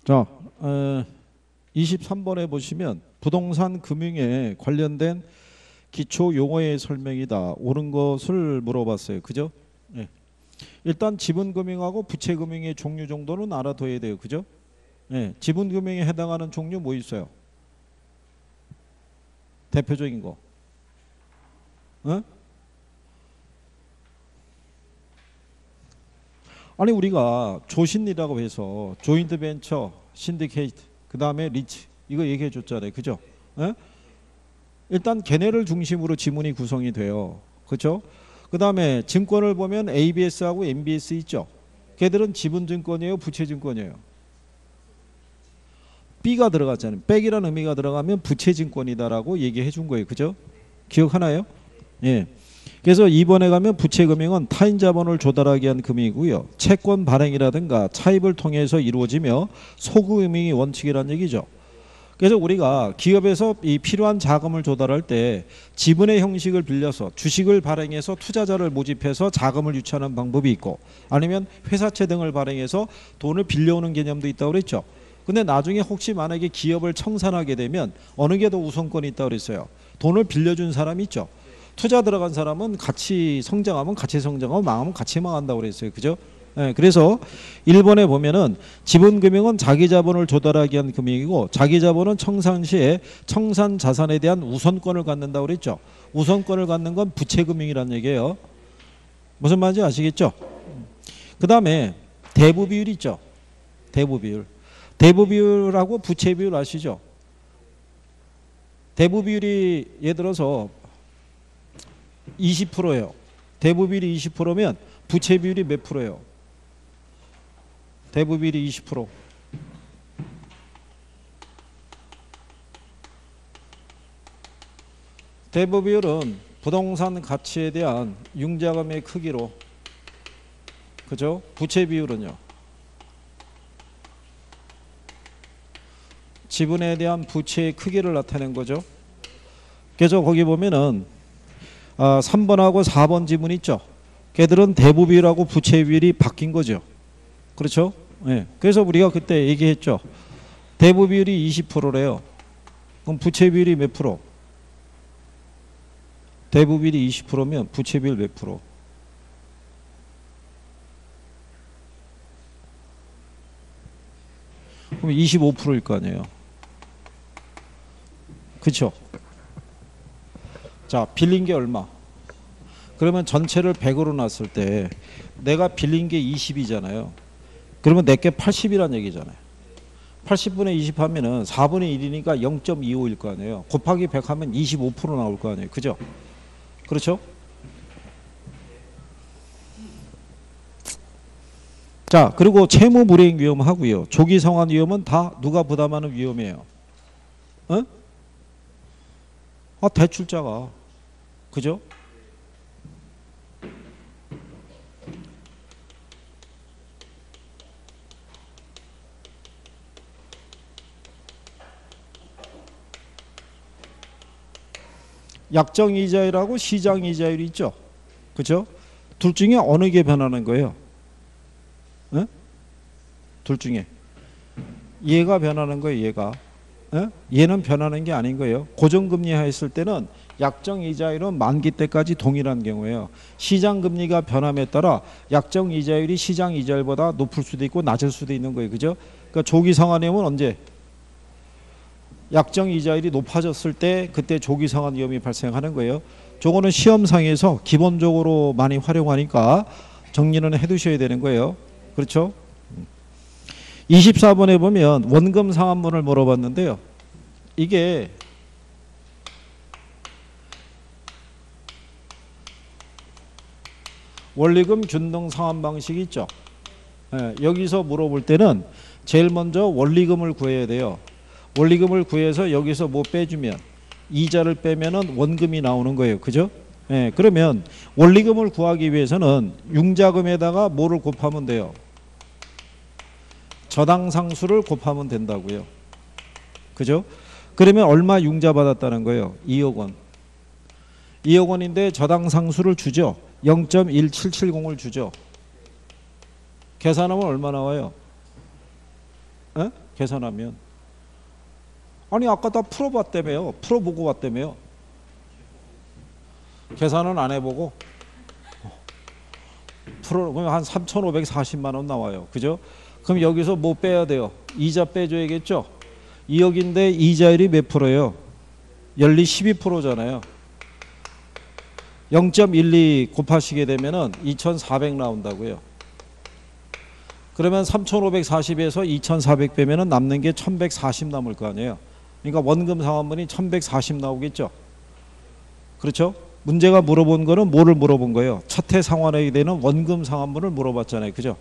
자, 23번에 보시면 부동산 금융에 관련된 기초 용어의 설명이다. 옳은 것을 물어봤어요. 그죠? 네. 일단 지분금융하고 부채금융의 종류 정도는 알아둬야 돼요. 그죠? 네. 지분금융에 해당하는 종류 뭐 있어요? 대표적인 거. 어? 아니 우리가 조신이라고 해서 조인트 벤처, 신디케이트, 그 다음에 리츠 이거 얘기해 줬잖아요. 그죠? 에? 일단 걔네를 중심으로 지문이 구성이 돼요. 그렇죠? 그 다음에 증권을 보면 ABS하고 MBS 있죠. 걔들은 지분증권이에요, 부채증권이에요. B가 들어갔잖아요. 백이라는 의미가 들어가면 부채증권이다라고 얘기해 준 거예요. 그죠? 기억하나요? 예. 그래서 2번에 가면 부채금융은 타인 자본을 조달하기 위한 금융이고요. 채권 발행이라든가 차입을 통해서 이루어지며 소금융이 원칙이라는 얘기죠. 그래서 우리가 기업에서 이 필요한 자금을 조달할 때 지분의 형식을 빌려서 주식을 발행해서 투자자를 모집해서 자금을 유치하는 방법이 있고 아니면 회사채 등을 발행해서 돈을 빌려오는 개념도 있다고 그랬죠. 근데 나중에 혹시 만약에 기업을 청산하게 되면 어느 게 더 우선권이 있다고 그랬어요. 돈을 빌려준 사람이 있죠. 투자 들어간 사람은 같이 성장하면 같이 성장하고 망하면 같이 망한다고 그랬어요. 그죠? 네, 그래서 1번에 보면은 지분금융은 자기 자본을 조달하기 위한 금융이고 자기 자본은 청산 시에 청산 자산에 대한 우선권을 갖는다고 그랬죠. 우선권을 갖는 건 부채금융이라는 얘기예요. 무슨 말인지 아시겠죠? 그 다음에 대부 비율 있죠. 대부 비율. 대부 비율하고 부채 비율 아시죠? 대부 비율이 예를 들어서 20%예요. 대부 비율이 20%면 부채 비율이 몇 프로예요? 대부 비율이 20%. 대부 비율은 부동산 가치에 대한 융자금의 크기로, 그죠? 부채 비율은요. 지분에 대한 부채의 크기를 나타낸 거죠. 그래서 거기 보면은 3번하고 4번 지문 있죠. 걔들은 대부 비율하고 부채 비율이 바뀐 거죠. 그렇죠? 네. 그래서 우리가 그때 얘기했죠. 대부 비율이 20%래요. 그럼 부채 비율이 몇 프로? 대부 비율이 20%면 부채 비율 몇 프로? 그럼 25%일 거 아니에요. 그렇죠? 자, 빌린 게 얼마? 그러면 전체를 100으로 놨을 때 내가 빌린 게 20이잖아요. 그러면 내게 80이란 얘기잖아요. 80분의 20 하면은 4분의 1이니까 0.25일 거 아니에요. 곱하기 100 하면 25% 나올 거 아니에요. 그죠? 그렇죠? 자, 그리고 채무 불이행 위험하고요. 조기 상환 위험은 다 누가 부담하는 위험이에요? 어? 대출자가. 그죠? 약정 이자율하고 시장 이자율이 있죠. 그죠? 둘 중에 어느 게 변하는 거예요? 에? 둘 중에. 얘가 변하는 거예요, 얘가. 에? 얘는 변하는 게 아닌 거예요. 고정금리화 했을 때는 약정 이자율은 만기 때까지 동일한 경우예요. 시장 금리가 변함에 따라 약정 이자율이 시장 이자율보다 높을 수도 있고 낮을 수도 있는 거예요. 그죠? 그러니까 조기 상환위험은 언제? 약정 이자율이 높아졌을 때 그때 조기 상환 위험이 발생하는 거예요. 저거는 시험상에서 기본적으로 많이 활용하니까 정리는 해 두셔야 되는 거예요. 그렇죠? 24번에 보면 원금 상환문을 물어봤는데요. 이게 원리금 균등 상환 방식이 있죠. 여기서 물어볼 때는 제일 먼저 원리금을 구해야 돼요. 원리금을 구해서 여기서 뭐 빼주면 이자를 빼면은 원금이 나오는 거예요. 그죠? 그러면 원리금을 구하기 위해서는 융자금에다가 뭐를 곱하면 돼요? 저당상수를 곱하면 된다고요. 그죠? 그러면 얼마 융자 받았다는 거예요? 2억 원. 2억 원인데 저당상수를 주죠. 0.1770을 주죠. 계산하면 얼마 나와요? 에? 계산하면. 아니 아까 다 풀어봤다며요. 풀어보고 왔다며요. 계산은 안 해보고 그럼 한 3,540만 원 나와요. 그죠? 그럼 여기서 뭐 빼야 돼요? 이자 빼줘야겠죠? 2억인데 이자율이 몇 프로예요? 연리 12%잖아요. 0.12 곱하시게 되면은 2,400 나온다고요. 그러면 3,540에서 2,400 빼면은 남는 게 1,140 남을 거 아니에요. 그러니까 원금 상환분이 1,140 나오겠죠. 그렇죠? 문제가 물어본 거는 뭐를 물어본 거예요? 첫해 상환액이 되는 원금 상환분을 물어봤잖아요. 그죠?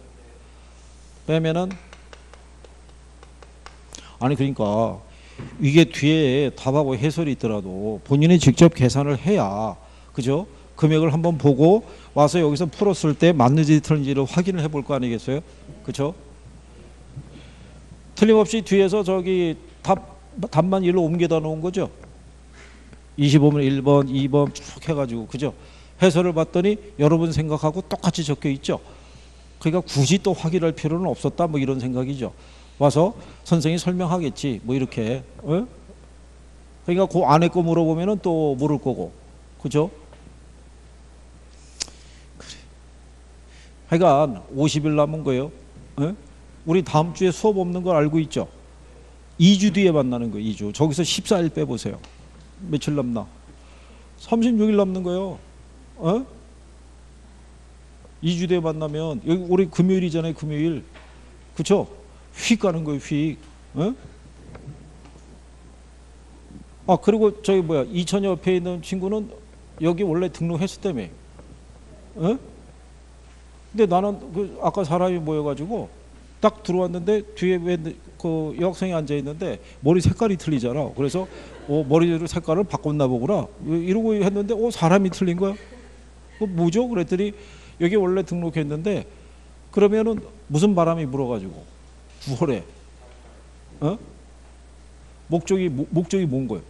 빼면은 아니 그러니까 이게 뒤에 답하고 해설이 있더라도 본인이 직접 계산을 해야 그죠? 금액을 한번 보고 와서 여기서 풀었을 때 맞는지 틀린지를 확인을 해볼 거 아니겠어요? 그렇죠? 틀림없이 뒤에서 저기 답만 일로 옮겨다 놓은 거죠. 25번 1번 2번 쭉 해가지고 그죠? 해설을 봤더니 여러분 생각하고 똑같이 적혀 있죠. 그러니까 굳이 또 확인할 필요는 없었다 뭐 이런 생각이죠. 와서 선생님이 설명하겠지 뭐 이렇게. 어? 그러니까 그 안에 거 물어보면은 또 모를 거고 그죠? 그래. 하여간 50일 남은 거예요. 어? 우리 다음 주에 수업 없는 걸 알고 있죠? 2주 뒤에 만나는 거예요. 2주. 저기서 14일 빼보세요. 며칠 남나? 36일 남는 거예요. 어? 2주 뒤에 만나면 여기 우리 금요일이잖아요. 금요일. 그쵸? 휙 가는 거예요. 휙. 어? 아 그리고 저기 뭐야 2천 옆에 있는 친구는 여기 원래 등록했었다며. 어? 근데 나는 그 아까 사람이 모여가지고 딱 들어왔는데 뒤에 왜 그 여학생이 앉아 있는데 머리 색깔이 틀리잖아. 그래서 머리 색깔을 바꿨나 보구나 이러고 했는데 사람이 틀린 거야. 뭐죠? 그랬더니 여기 원래 등록했는데 그러면은 무슨 바람이 불어가지고 9월에 어? 목적이 뭔 거예요?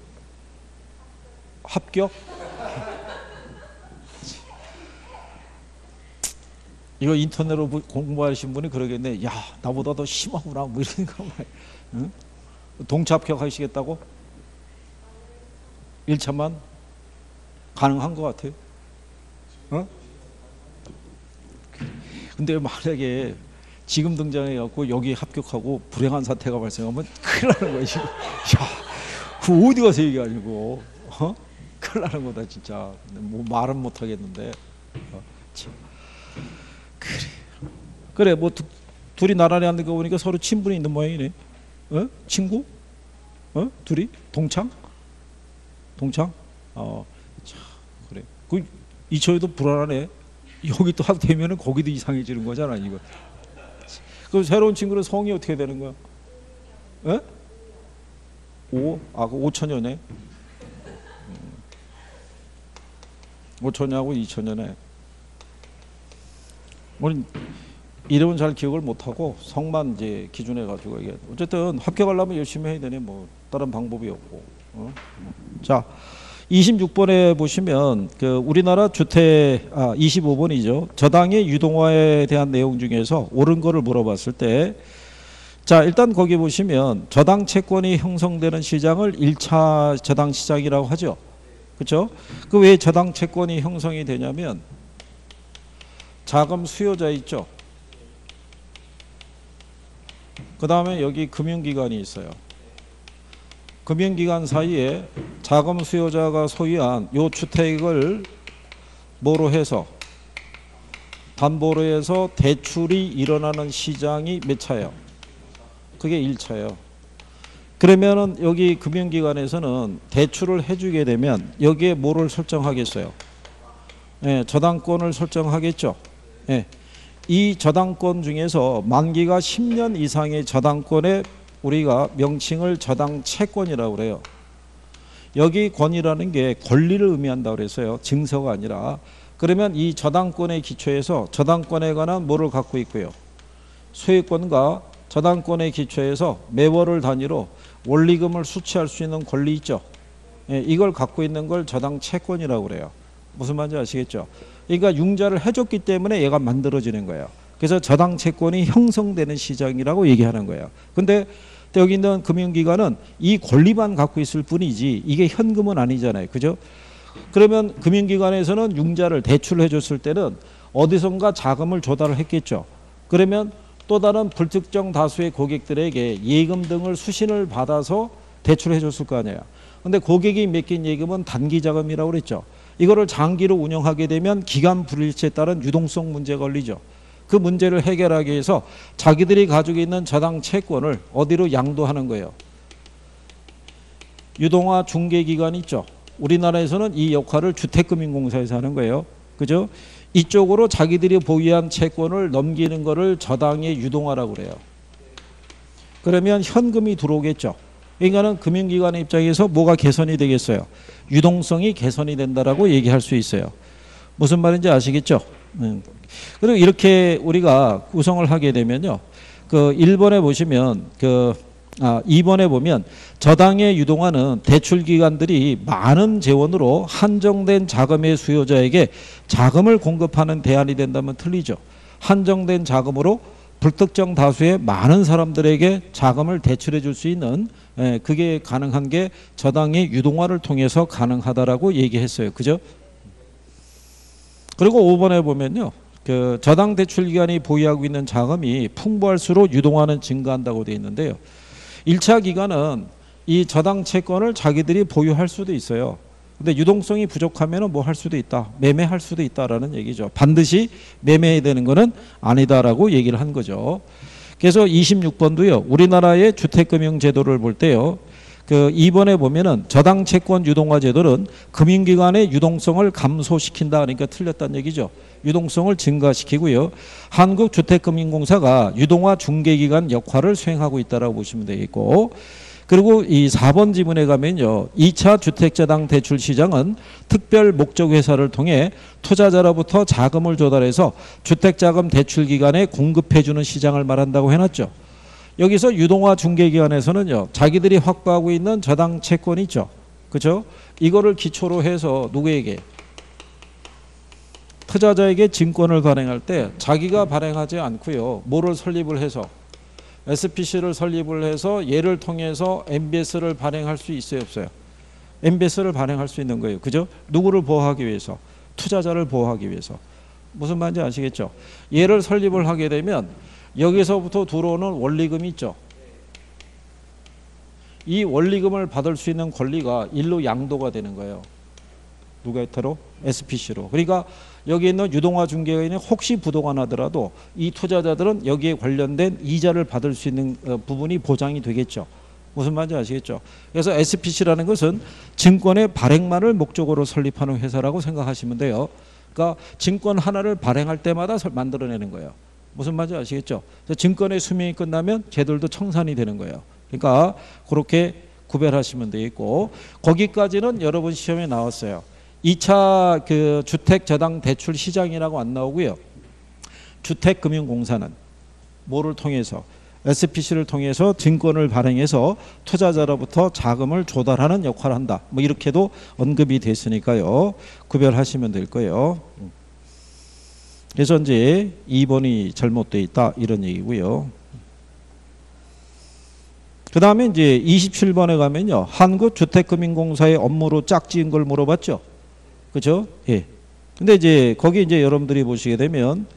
합격? 이거 인터넷으로 공부하신 분이 그러겠네. 야 나보다 더 심하구나 뭐 이런 생각을. 응? 동체 합격하시겠다고? 1차만 가능한 것 같아요. 어? 근데 만약에 지금 등장해갖고 여기 합격하고 불행한 사태가 발생하면 큰일 나는 거야 지금. 야, 그 어디 가서 얘기 아니고, 큰일 나는 거다 진짜. 뭐 말은 못 하겠는데. 참. 그래 뭐 둘이 나란히 앉는 거 보니까 서로 친분이 있는 모양이네. 친구? 둘이 동창? 참 그래. 그 이철이도 불안하네. 여기 또 하도 되면은 거기도 이상해지는 거잖아 이거. 그 새로운 친구는 성이 어떻게 되는 거야? 그 5천년에 5천년하고 2천년에. 우리 이름은 잘 기억을 못하고 성만 이제 기준해 가지고 이게 어쨌든 합격하려면 열심히 해야 되네. 뭐 다른 방법이 없고. 자 26번에 보시면 그 우리나라 주택 25번이죠. 저당의 유동화에 대한 내용 중에서 옳은 거를 물어봤을 때 자 일단 거기 보시면 저당 채권이 형성되는 시장을 1차 저당 시장이라고 하죠. 그렇죠? 그 왜 저당 채권이 형성이 되냐면 자금 수요자 있죠. 그 다음에 여기 금융기관이 있어요. 금융기관 사이에 자금 수요자가 소유한 요 주택을 뭐로 해서 담보로 해서 대출이 일어나는 시장이 몇 차예요? 그게 1차예요. 그러면은 여기 금융기관에서는 대출을 해주게 되면 여기에 뭐를 설정하겠어요? 예, 저당권을 설정하겠죠. 예. 이 저당권 중에서 만기가 10년 이상의 저당권에 우리가 명칭을 저당 채권이라고 그래요. 여기 권이라는 게 권리를 의미한다고 그랬어요. 증서가 아니라. 그러면 이 저당권의 기초에서 저당권에 관한 뭐를 갖고 있고요. 소유권과 저당권의 기초에서 매월을 단위로 원리금을 수취할 수 있는 권리 있죠. 예, 이걸 갖고 있는 걸 저당 채권이라고 그래요. 무슨 말인지 아시겠죠? 그러니까 융자를 해줬기 때문에 얘가 만들어지는 거예요. 그래서 저당 채권이 형성되는 시장이라고 얘기하는 거예요. 근데 여기 있는 금융기관은 이 권리만 갖고 있을 뿐이지 이게 현금은 아니잖아요. 그죠? 그러면 금융기관에서는 융자를 대출해 줬을 때는 어디선가 자금을 조달을 했겠죠. 그러면 또 다른 불특정 다수의 고객들에게 예금 등을 수신을 받아서 대출해 줬을 거 아니에요. 근데 고객이 맡긴 예금은 단기 자금이라고 그랬죠. 이거를 장기로 운영하게 되면 기간 불일치에 따른 유동성 문제가 걸리죠. 그 문제를 해결하기 위해서 자기들이 가지고 있는 저당 채권을 어디로 양도하는 거예요. 유동화 중개기관 있죠. 우리나라에서는 이 역할을 주택금융공사에서 하는 거예요. 그죠? 이쪽으로 자기들이 보유한 채권을 넘기는 거를 저당의 유동화라고 그래요. 그러면 현금이 들어오겠죠. 그러니까는 금융기관의 입장에서 뭐가 개선이 되겠어요? 유동성이 개선이 된다라고 얘기할 수 있어요. 무슨 말인지 아시겠죠? 그리고 이렇게 우리가 구성을 하게 되면요. 그 1번에 보시면 2번에 보면 저당의 유동화는 대출기관들이 많은 재원으로 한정된 자금의 수요자에게 자금을 공급하는 대안이 된다면 틀리죠. 한정된 자금으로 불특정 다수의 많은 사람들에게 자금을 대출해 줄 수 있는 그게 가능한 게 저당의 유동화를 통해서 가능하다라고 얘기했어요. 그죠? 그리고 5번에 보면요. 그 저당 대출기관이 보유하고 있는 자금이 풍부할수록 유동화는 증가한다고 되어 있는데요. 1차 기간은 이 저당 채권을 자기들이 보유할 수도 있어요. 근데 유동성이 부족하면 뭐 할 수도 있다. 매매할 수도 있다라는 얘기죠. 반드시 매매해야 되는 것은 아니다라고 얘기를 한 거죠. 그래서 26번도요. 우리나라의 주택금융제도를 볼 때요. 그 2번에 보면은 저당 채권 유동화 제도는 금융기관의 유동성을 감소시킨다. 그러니까 틀렸다는 얘기죠. 유동성을 증가시키고요. 한국주택금융공사가 유동화 중개기관 역할을 수행하고 있다라고 보시면 되겠고, 그리고 이 4번 지문에 가면요. 2차 주택저당 대출 시장은 특별 목적 회사를 통해 투자자로부터 자금을 조달해서 주택자금 대출기관에 공급해주는 시장을 말한다고 해놨죠. 여기서 유동화 중개기관에서는요. 자기들이 확보하고 있는 저당 채권이 있죠. 그렇죠? 이거를 기초로 해서 누구에게? 투자자에게 증권을 발행할 때 자기가 발행하지 않고요. 뭐를 설립을 해서? SPC를 설립을 해서 얘를 통해서 MBS를 발행할 수 있어요, 없어요? MBS를 발행할 수 있는 거예요. 그죠? 누구를 보호하기 위해서? 투자자를 보호하기 위해서. 무슨 말인지 아시겠죠? 얘를 설립을 하게 되면 여기서부터 들어오는 원리금이 있죠. 이 원리금을 받을 수 있는 권리가 일로 양도가 되는 거예요. 누구한테로? SPC로. 그러니까 여기 있는 유동화 중개인이 혹시 부도가 나더라도 이 투자자들은 여기에 관련된 이자를 받을 수 있는 부분이 보장이 되겠죠. 무슨 말인지 아시겠죠? 그래서 SPC라는 것은 증권의 발행만을 목적으로 설립하는 회사라고 생각하시면 돼요. 그러니까 증권 하나를 발행할 때마다 만들어내는 거예요. 무슨 말인지 아시겠죠? 그래서 증권의 수명이 끝나면 걔들도 청산이 되는 거예요. 그러니까 그렇게 구별하시면 되겠고, 거기까지는 여러분 시험에 나왔어요. 2차 그 주택저당 대출 시장이라고 안 나오고요. 주택금융공사는 뭐를 통해서? SPC를 통해서 증권을 발행해서 투자자로부터 자금을 조달하는 역할을 한다. 뭐 이렇게도 언급이 됐으니까요. 구별하시면 될 거예요. 그래서 이제 2번이 잘못되어 있다 이런 얘기고요. 그 다음에 이제 27번에 가면요. 한국주택금융공사의 업무로 짝지은 걸 물어봤죠. 그죠? 예. 근데 이제 거기 이제 여러분들이 보시게 되면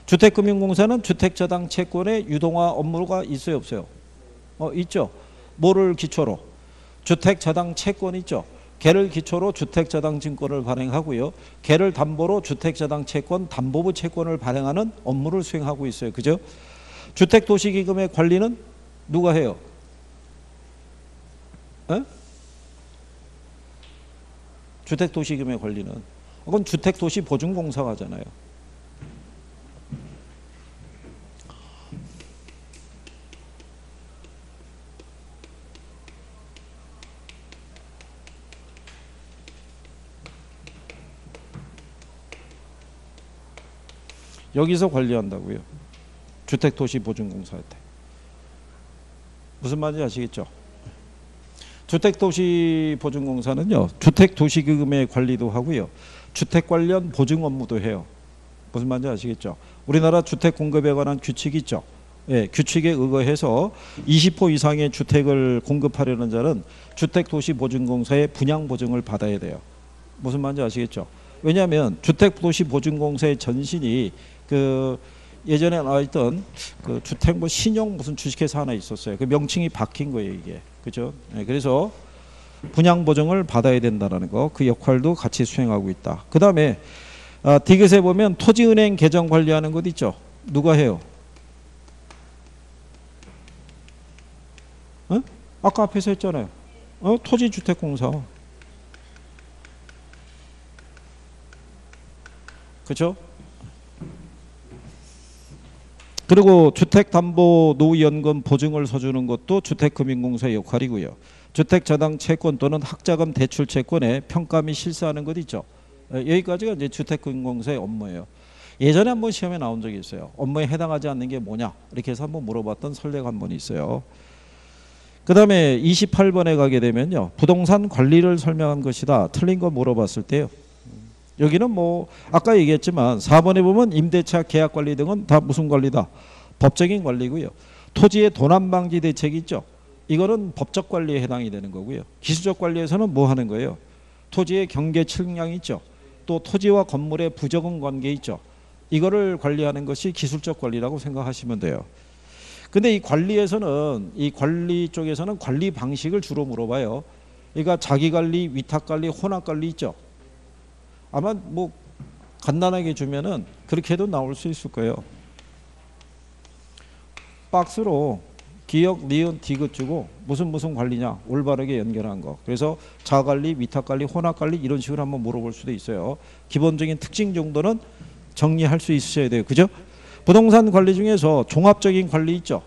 주택금융공사는 주택저당 채권의 유동화 업무가 있어요, 없어요? 있죠. 뭐를 기초로? 주택저당 채권 있죠. 걔를 기초로 주택저당 증권을 발행하고요. 걔를 담보로 주택저당 채권, 담보부 채권을 발행하는 업무를 수행하고 있어요. 그죠? 주택도시기금의 관리는 누가 해요? 에? 주택도시기금의 관리는. 그건 주택도시보증공사가 하잖아요. 여기서 관리한다고요. 주택도시보증공사한테. 무슨 말인지 아시겠죠? 주택도시보증공사는요. 주택도시기금의 관리도 하고요. 주택 관련 보증 업무도 해요. 무슨 말인지 아시겠죠? 우리나라 주택 공급에 관한 규칙이 있죠. 예, 규칙에 의거해서 20호 이상의 주택을 공급하려는 자는 주택도시보증공사의 분양보증을 받아야 돼요. 무슨 말인지 아시겠죠? 왜냐하면 주택도시보증공사의 전신이 그 예전에 나와있던 그 주택 뭐 신용 무슨 주식회사 하나 있었어요. 그 명칭이 바뀐 거예요, 이게. 그죠? 예, 그래서 분양보증을 받아야 된다는 거, 그 역할도 같이 수행하고 있다. 그 다음에 디귿에 보면 토지은행 계정 관리하는 것 있죠. 누가 해요? 어? 아까 앞에서 했잖아요. 토지주택공사. 그렇죠? 그리고 주택담보노후연금 보증을 서주는 것도 주택금융공사의 역할이고요. 주택저당 채권 또는 학자금 대출 채권에 평가 및 실사하는 것 있죠. 여기까지가 이제 주택금융공사의 업무예요. 예전에 한번 시험에 나온 적이 있어요. 업무에 해당하지 않는 게 뭐냐 이렇게 해서 한번 물어봤던 선례가 한 번 있어요. 그 다음에 28번에 가게 되면요. 부동산 관리를 설명한 것이다. 틀린 거 물어봤을 때요. 여기는 뭐 아까 얘기했지만 4번에 보면 임대차 계약 관리 등은 다 무슨 관리다? 법적인 관리고요. 토지의 도난 방지 대책이 있죠. 이거는 법적 관리에 해당이 되는 거고요. 기술적 관리에서는 뭐 하는 거예요? 토지의 경계 측량이 있죠. 또 토지와 건물의 부적응 관계 있죠. 이거를 관리하는 것이 기술적 관리라고 생각하시면 돼요. 근데 이 관리에서는 이 관리 쪽에서는 관리 방식을 주로 물어봐요. 그러니까 자기 관리, 위탁 관리, 혼합 관리 있죠. 아마 뭐 간단하게 주면은 그렇게 해도 나올 수 있을 거예요. 박스로 기역, 니은, 디귿 주고 무슨 관리냐 올바르게 연결한 거. 그래서 자관리, 위탁관리, 혼합관리 이런 식으로 한번 물어볼 수도 있어요. 기본적인 특징 정도는 정리할 수 있으셔야 돼요. 그죠? 부동산 관리 중에서 종합적인 관리 있죠.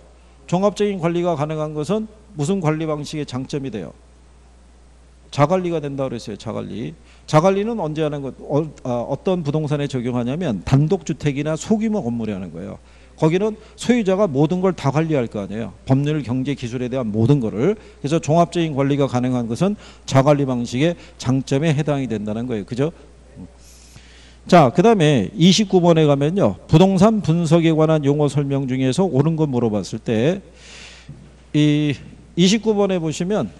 종합적인 관리가 가능한 것은 무슨 관리 방식의 장점이 돼요? 자관리가 된다 그랬어요. 자관리. 자관리는 언제 하는 것? 어떤 부동산에 적용하냐면 단독주택이나 소규모 건물에 하는 거예요. 거기는 소유자가 모든 걸 다 관리할 거 아니에요. 법률, 경제, 기술에 대한 모든 거를. 그래서 종합적인 관리가 가능한 것은 자관리 방식의 장점에 해당이 된다는 거예요. 그죠? 자, 그 다음에 29번에 가면요. 부동산 분석에 관한 용어 설명 중에서 옳은 거 물어봤을 때 이 29번에 보시면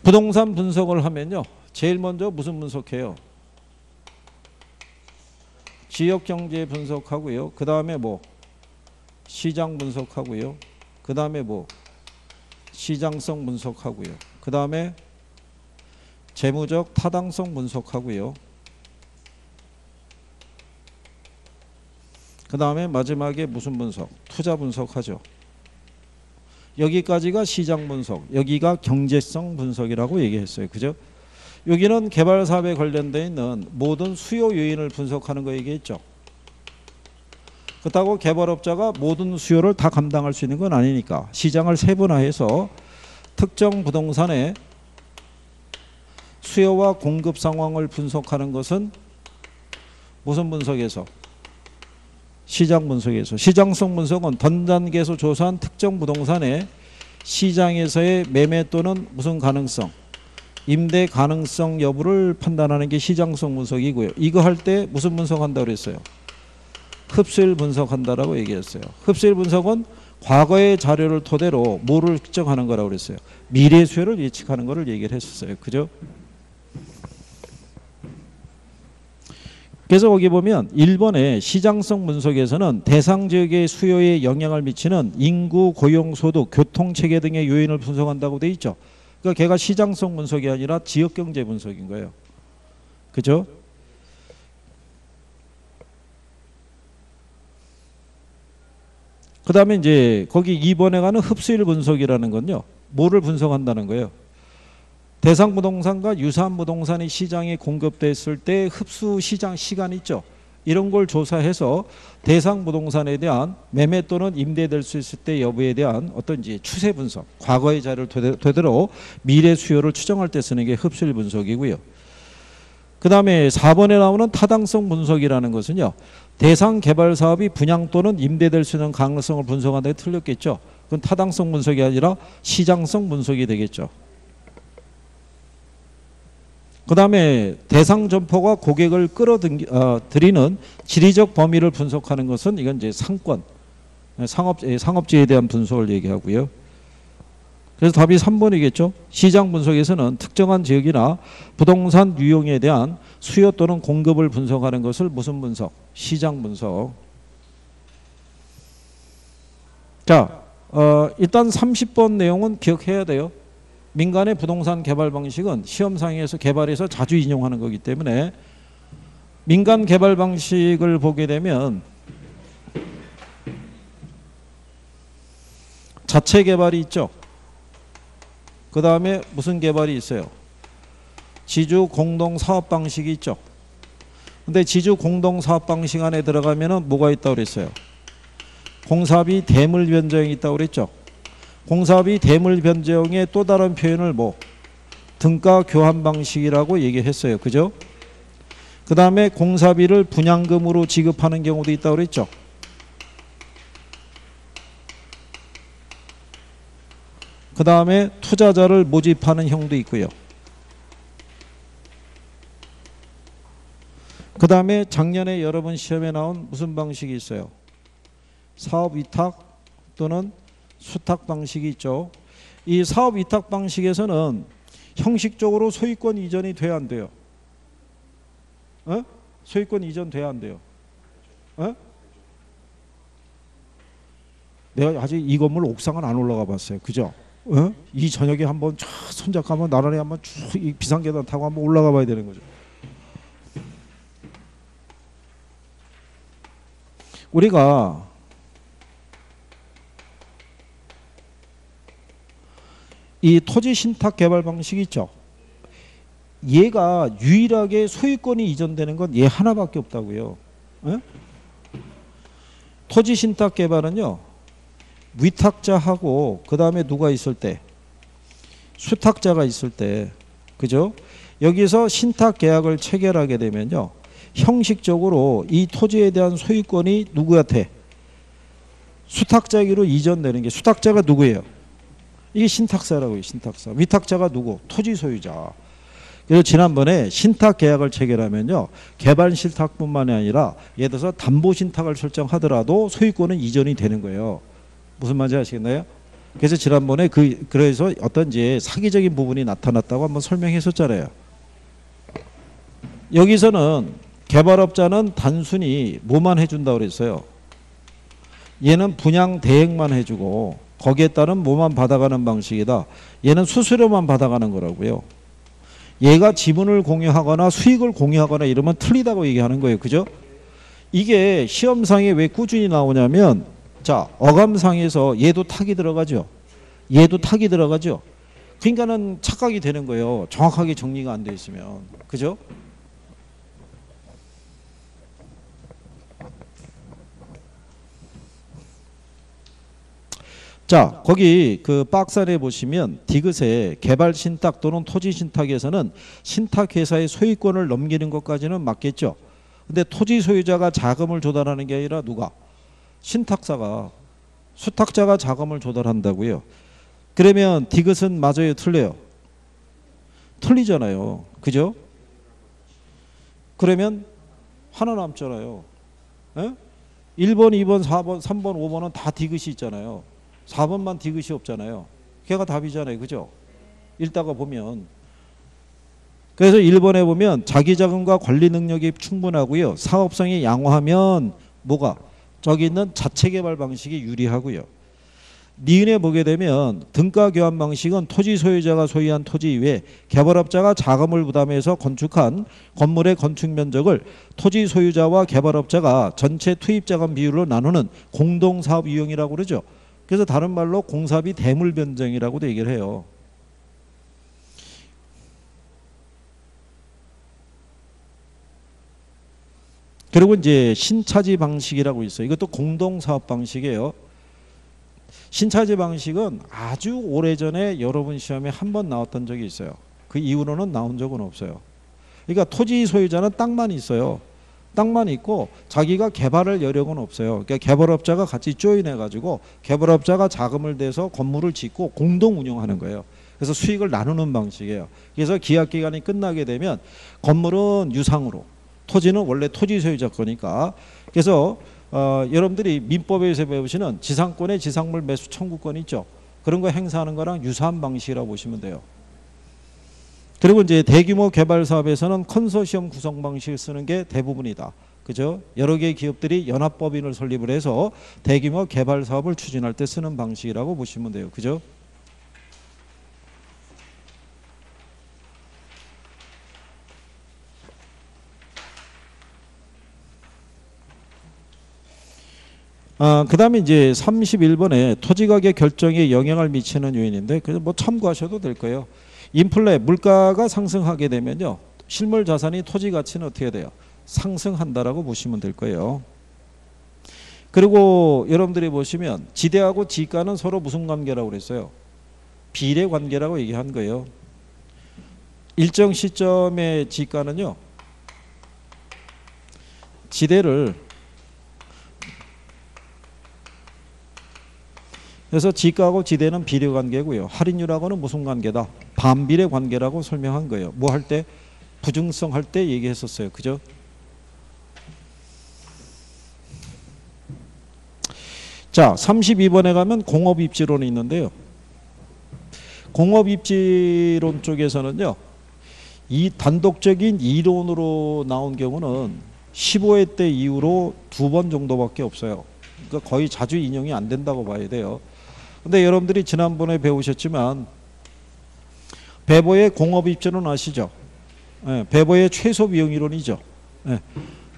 부동산 분석을 하면요. 제일 먼저 무슨 분석해요? 지역경제 분석하고요. 그 다음에 뭐 시장 분석하고요. 그 다음에 뭐 시장성 분석하고요. 그 다음에 재무적 타당성 분석하고요. 그 다음에 마지막에 무슨 분석? 투자 분석하죠. 여기까지가 시장 분석, 여기가 경제성 분석이라고 얘기했어요. 그죠? 여기는 개발 사업에 관련되어 있는 모든 수요 요인을 분석하는 거 얘기했죠. 그렇다고 개발업자가 모든 수요를 다 감당할 수 있는 건 아니니까 시장을 세분화해서 특정 부동산의 수요와 공급 상황을 분석하는 것은 무슨 분석에서? 시장 분석에서. 시장성 분석은 전 단계에서 조사한 특정 부동산의 시장에서의 매매 또는 무슨 가능성, 임대 가능성 여부를 판단하는 게 시장성 분석이고요. 이거 할 때 무슨 분석한다고 그랬어요? 흡수율 분석한다라고 얘기했어요. 흡수율 분석은 과거의 자료를 토대로 뭐를 측정하는 거라고 그랬어요? 미래 수요를 예측하는 거를 얘기를 했었어요. 그죠? 그래서 거기 보면 1번의 시장성 분석에서는 대상 지역의 수요에 영향을 미치는 인구, 고용, 소득, 교통체계 등의 요인을 분석한다고 돼 있죠. 그러니까 걔가 시장성 분석이 아니라 지역경제 분석인 거예요. 그죠? 그 다음에 이제 거기 2번에 가는 흡수율 분석이라는 건요. 뭐를 분석한다는 거예요? 대상 부동산과 유사한 부동산이 시장에 공급됐을 때 흡수 시장 시간 있죠. 이런 걸 조사해서 대상 부동산에 대한 매매 또는 임대될 수 있을 때 여부에 대한 어떤 이제 추세 분석, 과거의 자료를 토대로 미래 수요를 추정할 때 쓰는 게 흡수율 분석이고요. 그 다음에 4번에 나오는 타당성 분석이라는 것은요. 대상 개발 사업이 분양 또는 임대될 수 있는 가능성을 분석하는 데 틀렸겠죠. 그건 타당성 분석이 아니라 시장성 분석이 되겠죠. 그 다음에 대상 점포가 고객을 끌어들이는 지리적 범위를 분석하는 것은 이건 이제 상권, 상업지에 대한 분석을 얘기하고요. 그래서 답이 3번이겠죠. 시장 분석에서는 특정한 지역이나 부동산 유형에 대한 수요 또는 공급을 분석하는 것을 무슨 분석? 시장 분석. 자, 일단 30번 내용은 기억해야 돼요. 민간의 부동산 개발 방식은 시험상에서 개발해서 자주 인용하는 거기 때문에 민간 개발 방식을 보게 되면 자체 개발이 있죠. 그 다음에 무슨 개발이 있어요? 지주 공동 사업 방식이 있죠. 근데 지주 공동 사업 방식 안에 들어가면은 뭐가 있다고 그랬어요? 공사비 대물 변경이 있다고 그랬죠. 공사비 대물 변경의 또 다른 표현을 뭐 등가 교환 방식이라고 얘기했어요. 그죠? 그 다음에 공사비를 분양금으로 지급하는 경우도 있다고 그랬죠. 그 다음에 투자자를 모집하는 형도 있고요. 그 다음에 작년에 여러분 시험에 나온 무슨 방식이 있어요? 사업 위탁 또는 수탁 방식이 있죠. 이 사업 위탁 방식에서는 형식적으로 소유권 이전이 돼야 안 돼요? 소유권 이전 돼야 안 돼요? 내가 아직 이 건물 옥상은 안 올라가 봤어요. 그죠? 이 저녁에 한번 쫙 손잡고 한번 나란히 한번 쭉 비상계단 타고 한번 올라가 봐야 되는 거죠. 우리가 이 토지 신탁 개발 방식이 있죠. 얘가 유일하게 소유권이 이전되는 건 얘 하나밖에 없다고요. 토지 신탁 개발은요. 위탁자하고 그 다음에 누가 있을 때? 수탁자가 있을 때. 그죠? 여기서 신탁 계약을 체결하게 되면요. 형식적으로 이 토지에 대한 소유권이 누구한테? 수탁자에게로 이전되는 게 수탁자가 누구예요? 이게 신탁사라고요. 신탁사. 위탁자가 누구? 토지 소유자. 그래서 지난번에 신탁 계약을 체결하면요. 개발 신탁뿐만이 아니라 예를 들어서 담보 신탁을 설정하더라도 소유권은 이전이 되는 거예요. 무슨 말인지 아시겠나요? 그래서 지난번에 그래서 어떤 이제 사기적인 부분이 나타났다고 한번 설명했었잖아요. 여기서는 개발업자는 단순히 뭐만 해준다고 그랬어요? 얘는 분양 대행만 해주고 거기에 따른 뭐만 받아가는 방식이다. 얘는 수수료만 받아가는 거라고요. 얘가 지분을 공유하거나 수익을 공유하거나 이러면 틀리다고 얘기하는 거예요. 그죠? 이게 시험상에 왜 꾸준히 나오냐면 자, 어감상에서 얘도 탁이 들어가죠. 얘도 탁이 들어가죠. 그러니까는 착각이 되는 거예요. 정확하게 정리가 안 돼 있으면. 그죠? 자, 거기 그 박스 안에 보시면 디귿에 개발 신탁 또는 토지 신탁에서는 신탁회사의 소유권을 넘기는 것까지는 맞겠죠. 근데 토지 소유자가 자금을 조달하는 게 아니라 누가? 신탁사가, 수탁자가 자금을 조달한다고요. 그러면 디귿은 맞아요, 틀려요? 틀리잖아요. 그죠? 그러면 하나 남잖아요. 1번, 2번, 4번, 3번, 5번은 다 디귿이 있잖아요. 4번만 디귿이 없잖아요. 걔가 답이잖아요. 그죠? 읽다가 보면. 그래서 1번에 보면 자기 자금과 관리 능력이 충분하고요. 사업성이 양호하면 뭐가? 저기 있는 자체 개발 방식이 유리하고요. 니은에 보게 되면 등가 교환 방식은 토지 소유자가 소유한 토지 이외에 개발업자가 자금을 부담해서 건축한 건물의 건축 면적을 토지 소유자와 개발업자가 전체 투입 자금 비율로 나누는 공동 사업 유형이라고 그러죠. 그래서 다른 말로 공사비 대물 변경이라고도 얘기를 해요. 그리고 이제 신차지 방식이라고 있어요. 이것도 공동 사업 방식이에요. 신차지 방식은 아주 오래전에 여러분 시험에 한 번 나왔던 적이 있어요. 그 이후로는 나온 적은 없어요. 그러니까 토지 소유자는 땅만 있어요. 땅만 있고 자기가 개발할 여력은 없어요. 그러니까 개발업자가 같이 조인해 가지고 개발업자가 자금을 대서 건물을 짓고 공동 운영하는 거예요. 그래서 수익을 나누는 방식이에요. 그래서 계약 기간이 끝나게 되면 건물은 유상으로, 토지는 원래 토지 소유자 거니까. 그래서 여러분들이 민법에서 배우시는 지상권의 지상물 매수 청구권 있죠. 그런 거 행사하는 거랑 유사한 방식이라고 보시면 돼요. 그리고 이제 대규모 개발 사업에서는 컨소시엄 구성 방식을 쓰는 게 대부분이다. 그죠? 여러 개의 기업들이 연합법인을 설립을 해서 대규모 개발 사업을 추진할 때 쓰는 방식이라고 보시면 돼요. 그죠? 그 다음에 이제 31번에 토지가격 결정에 영향을 미치는 요인인데, 그래서 뭐 참고하셔도 될 거예요. 인플레, 물가가 상승하게 되면요, 실물 자산이 토지 가치는 어떻게 돼요? 상승한다라고 보시면 될 거예요. 그리고 여러분들이 보시면 지대하고 지가는 서로 무슨 관계라고 그랬어요? 비례 관계라고 얘기한 거예요. 일정 시점의 지가는요, 지대를, 그래서 지가하고 지대는 비례 관계고요. 할인율하고는 무슨 관계다? 반비례 관계라고 설명한 거예요. 뭐 할 때? 부증성 할 때 얘기했었어요. 그죠? 자, 32번에 가면 공업입지론이 있는데요. 공업입지론 쪽에서는요, 이 단독적인 이론으로 나온 경우는 15회 때 이후로 2번 정도밖에 없어요. 그러니까 거의 자주 인용이 안 된다고 봐야 돼요. 근데 여러분들이 지난번에 배우셨지만 배보의 공업입지론 아시죠? 네, 배보의 최소 비용 이론이죠. 네.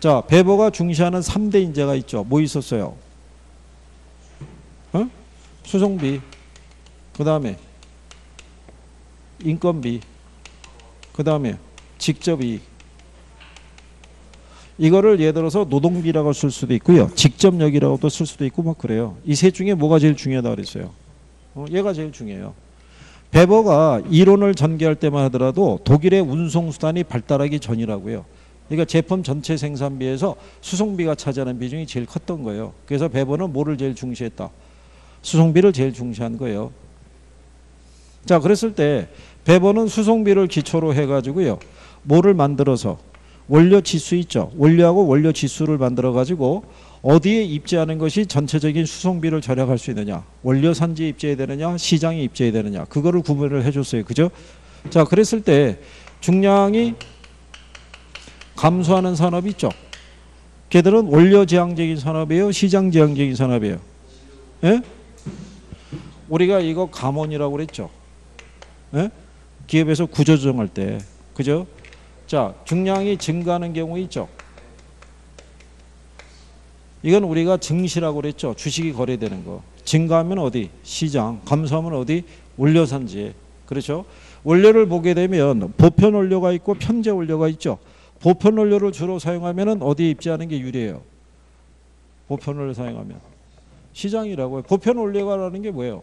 자, 배보가 중시하는 3대 인재가 있죠. 뭐 있었어요? 수송비, 그 다음에 인건비, 그 다음에 직접이익. 이거를 예를 들어서 노동비라고 쓸 수도 있고요, 직접력이라고도 쓸 수도 있고 막 그래요. 이 셋 중에 뭐가 제일 중요하다 그랬어요? 얘가 제일 중요해요. 베버가 이론을 전개할 때만 하더라도 독일의 운송수단이 발달하기 전이라고요. 그러니까 제품 전체 생산비에서 수송비가 차지하는 비중이 제일 컸던 거예요. 그래서 베버는 뭐를 제일 중시했다? 수송비를 제일 중시한 거예요. 자, 그랬을 때 베버는 수송비를 기초로 해가지고요, 뭐를 만들어서, 원료 지수 있죠. 원료하고 원료 지수를 만들어 가지고 어디에 입지하는 것이 전체적인 수송비를 절약할 수 있느냐, 원료 산지에 입지해야 되느냐, 시장에 입지해야 되느냐, 그거를 구분을 해줬어요. 그죠? 자, 그랬을 때 중량이 감소하는 산업이 있죠. 걔들은 원료 지향적인 산업이에요, 시장 지향적인 산업이에요? 예? 우리가 이거 감원이라고 그랬죠. 예? 기업에서 구조조정할 때. 그죠? 자, 중량이 증가하는 경우 있죠. 이건 우리가 증시라고 그랬죠. 주식이 거래되는 거. 증가하면 어디? 시장. 감소하면 어디? 원료 산지에. 그렇죠? 원료를 보게 되면 보편 원료가 있고 편제 원료가 있죠. 보편 원료를 주로 사용하면 어디에 입지하는 게 유리해요? 보편 원료 사용하면 시장이라고요. 보편 원료라는 게 뭐예요?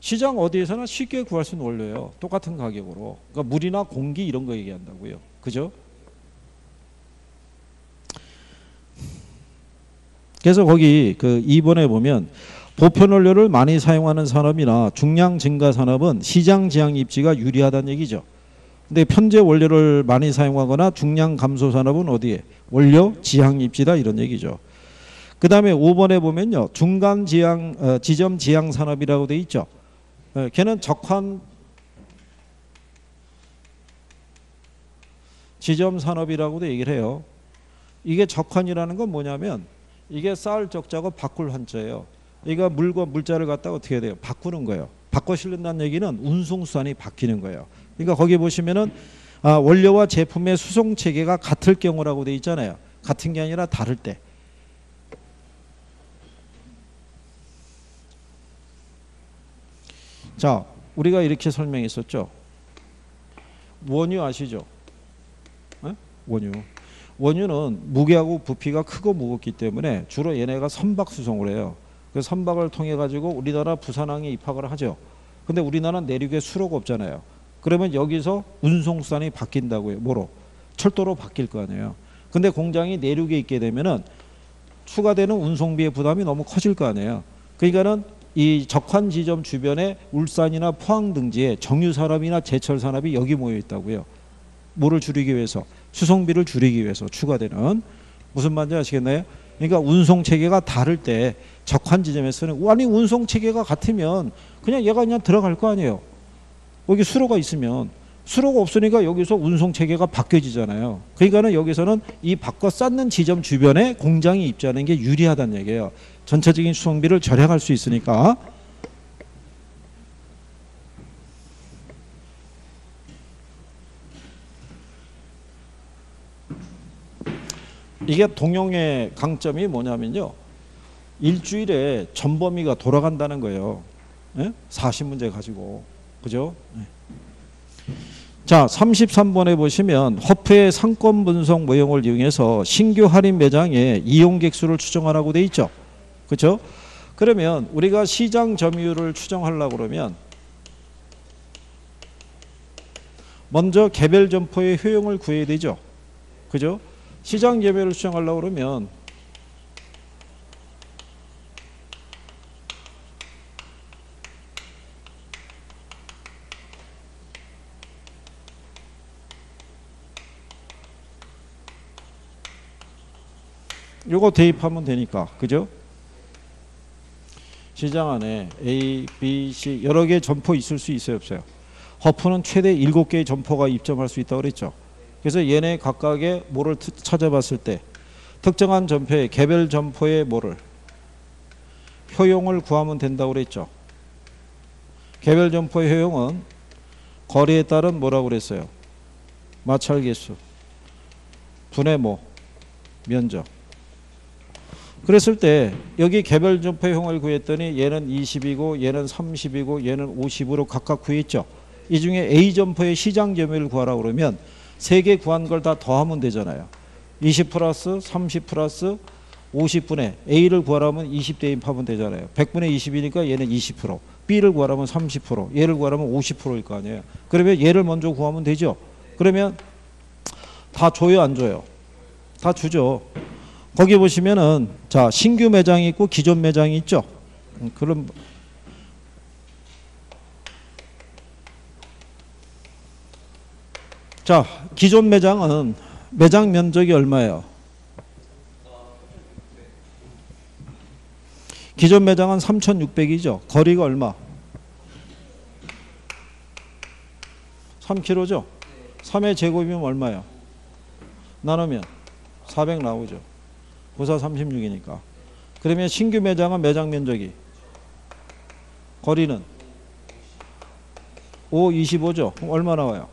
시장 어디에서나 쉽게 구할 수 있는 원료예요. 똑같은 가격으로. 그러니까 물이나 공기 이런 거 얘기한다고요. 그죠? 그래서 거기 그 2번에 보면 보편 원료를 많이 사용하는 산업이나 중량 증가 산업은 시장 지향 입지가 유리하다는 얘기죠. 근데 편제 원료를 많이 사용하거나 중량 감소 산업은 어디에? 원료 지향 입지다, 이런 얘기죠. 그 다음에 5번에 보면요, 중간 지향, 지점 지향 산업이라고 돼 있죠. 걔는 적환 지점 산업이라고도 얘기를 해요. 이게 적환이라는 건 뭐냐면 이게 쌓을 적자고 바꿀 한자예요. 그러니까 물과 물자를 갖다가 어떻게 해야 돼요? 바꾸는 거예요. 바꿔 실른다는 얘기는 운송수단이 바뀌는 거예요. 그러니까 거기 보시면은 원료와 제품의 수송 체계가 같을 경우라고 돼 있잖아요. 같은 게 아니라 다를 때. 자, 우리가 이렇게 설명했었죠. 원유 아시죠? 에? 원유. 원유는 무게하고 부피가 크고 무겁기 때문에 주로 얘네가 선박 수송을 해요. 그 선박을 통해 가지고 우리나라 부산항에 입학을 하죠. 근데 우리나라는 내륙에 수로가 없잖아요. 그러면 여기서 운송수단이 바뀐다고요. 뭐로? 철도로 바뀔 거 아니에요. 근데 공장이 내륙에 있게 되면은 추가되는 운송비의 부담이 너무 커질 거 아니에요. 그러니까는 이 적환 지점 주변에 울산이나 포항 등지에 정유산업이나 제철산업이 여기 모여 있다고요. 뭐를 줄이기 위해서? 수송비를 줄이기 위해서 추가되는. 무슨 말인지 아시겠나요? 그러니까 운송 체계가 다를 때 적환 지점에서는 아니 운송 체계가 같으면 그냥 얘가 그냥 들어갈 거 아니에요. 여기 수로가 있으면 수로가 없으니까 여기서 운송 체계가 바뀌어지잖아요. 그러니까는 여기서는 이 바꿔 쌓는 지점 주변에 공장이 입주하는 게 유리하다는 얘기예요. 전체적인 수송비를 절약할 수 있으니까. 이게 동용의 강점이 뭐냐면요. 일주일에 전범위가 돌아간다는 거예요. 예? 40문제 가지고. 그죠? 예. 자, 33번에 보시면 허프의 상권 분석 모형을 이용해서 신규 할인 매장의 이용객 수를 추정하라고 돼 있죠. 그렇죠? 그러면 우리가 시장 점유율을 추정하려고 그러면 먼저 개별 점포의 효용을 구해야 되죠. 그죠? 시장 점유율을 추정하려고 그러면 요거 대입하면 되니까. 그죠? 시장 안에 A, B, C 여러 개의 점포 있을 수 있어요, 없어요? 허프는 최대 7개의 점포가 입점할 수 있다고 그랬죠. 그래서 얘네 각각의 뭐를 찾아봤을 때 특정한 점포의 개별 점포의 뭐를 효용을 구하면 된다고 그랬죠. 개별 점포의 효용은 거리에 따른 뭐라고 그랬어요? 마찰 개수 분의 뭐 면적. 그랬을 때 여기 개별 점포의 효용을 구했더니 얘는 20이고 얘는 30이고 얘는 50으로 각각 구했죠. 이 중에 A 점포의 시장 점유율을 구하라고 그러면 3개 구한 걸 다 더하면 되잖아요. 20 플러스 30 플러스 50분의 A를 구하라면 20 대입하면 되잖아요. 100분의 20이니까 얘는 20%, B를 구하라면 30%, 얘를 구하라면 50%일 거 아니에요. 그러면 얘를 먼저 구하면 되죠. 그러면 다 줘요, 안 줘요? 다 주죠. 거기 보시면은 자, 신규 매장이 있고 기존 매장이 있죠. 그럼 자, 기존 매장은 매장 면적이 얼마예요? 기존 매장은 3,600이죠. 거리가 얼마? 3km죠. 3의 제곱이면 얼마예요? 나누면 400 나오죠. 9사 36이니까. 그러면 신규 매장은 매장 면적이 거리는 5, 25죠. 그럼 얼마 나와요?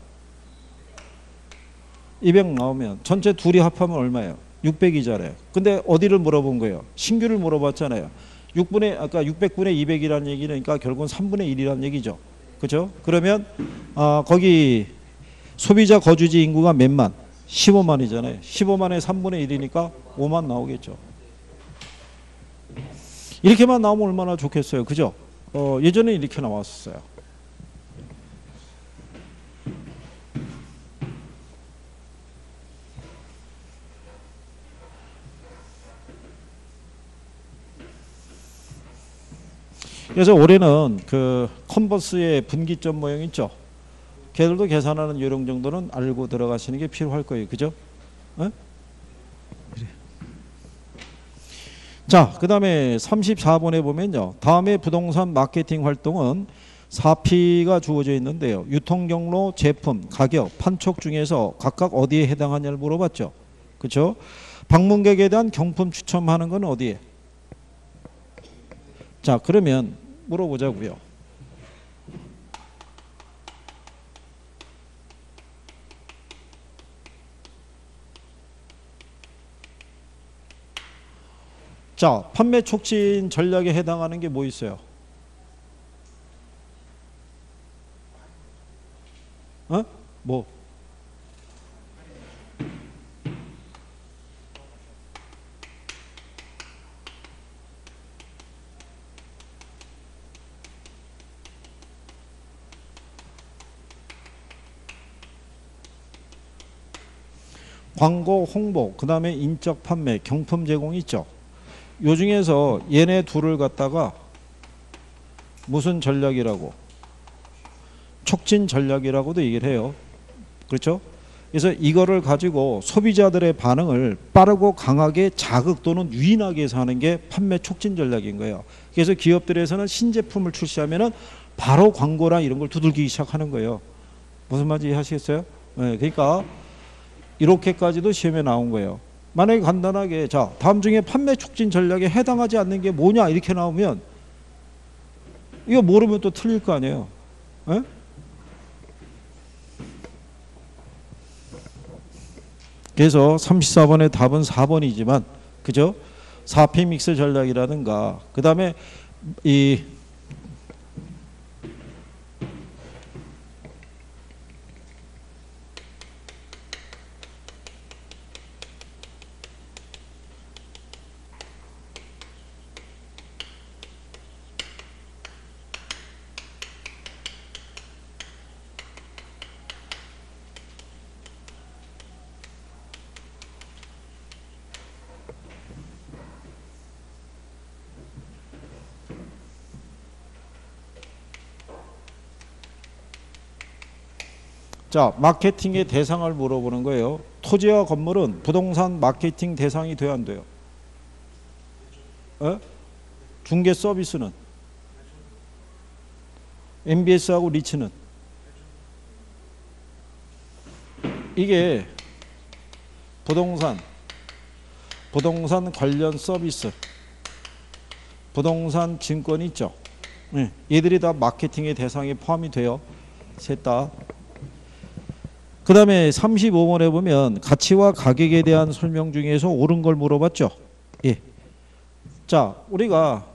200 나오면 전체 둘이 합하면 얼마예요? 600이잖아요. 근데 어디를 물어본 거예요? 신규를 물어봤잖아요. 6분의 아까 600분의 200이라는 얘기는 그러니까 결국은 3분의 1이라는 얘기죠. 그렇죠? 그러면 거기 소비자 거주지 인구가 몇만? 15만이잖아요. 15만에 3분의 1이니까 5만 나오겠죠. 이렇게만 나오면 얼마나 좋겠어요. 그죠? 예전에 이렇게 나왔었어요. 그래서 올해는 그 컨버스의 분기점 모형 있죠. 걔들도 계산하는 요령 정도는 알고 들어가시는 게 필요할 거예요. 그죠? 어? 그래. 자, 그 다음에 34번에 보면요. 다음에 부동산 마케팅 활동은 4P가 주어져 있는데요. 유통경로, 제품, 가격, 판촉 중에서 각각 어디에 해당하냐를 물어봤죠. 그렇죠? 방문객에 대한 경품 추첨하는 건 어디에? 자, 그러면 물어보자고요. 자, 판매 촉진 전략에 해당하는 게 뭐 있어요? 뭐? 광고, 홍보, 그 다음에 인적 판매, 경품 제공 있죠. 요 중에서 얘네 둘을 갖다가 무슨 전략이라고? 촉진 전략이라고도 얘기를 해요. 그렇죠? 그래서 이거를 가지고 소비자들의 반응을 빠르고 강하게 자극 또는 유인하기 위해서 하는 게 판매 촉진 전략인 거예요. 그래서 기업들에서는 신제품을 출시하면은 바로 광고랑 이런 걸 두들기기 시작하는 거예요. 무슨 말인지 이해하시겠어요? 네, 그러니까 이렇게까지도 시험에 나온 거예요. 만약에 간단하게 자 다음 중에 판매 촉진 전략에 해당하지 않는 게 뭐냐 이렇게 나오면 이거 모르면 또 틀릴 거 아니에요. 네? 그래서 34번의 답은 4번이지만 그죠? 4P 믹스 전략이라든가 그 다음에 이 자, 마케팅의 대상을 물어보는 거예요. 토지와 건물은 부동산 마케팅 대상이 돼야 안 돼요? 에? 중개 서비스는? MBS하고 리츠는? 이게 부동산 관련 서비스, 부동산 증권 있죠? 네. 얘들이 다 마케팅의 대상에 포함이 돼요. 셋 다. 그 다음에 35번에 보면 가치와 가격에 대한 설명 중에서 옳은 걸 물어봤죠. 예. 자, 우리가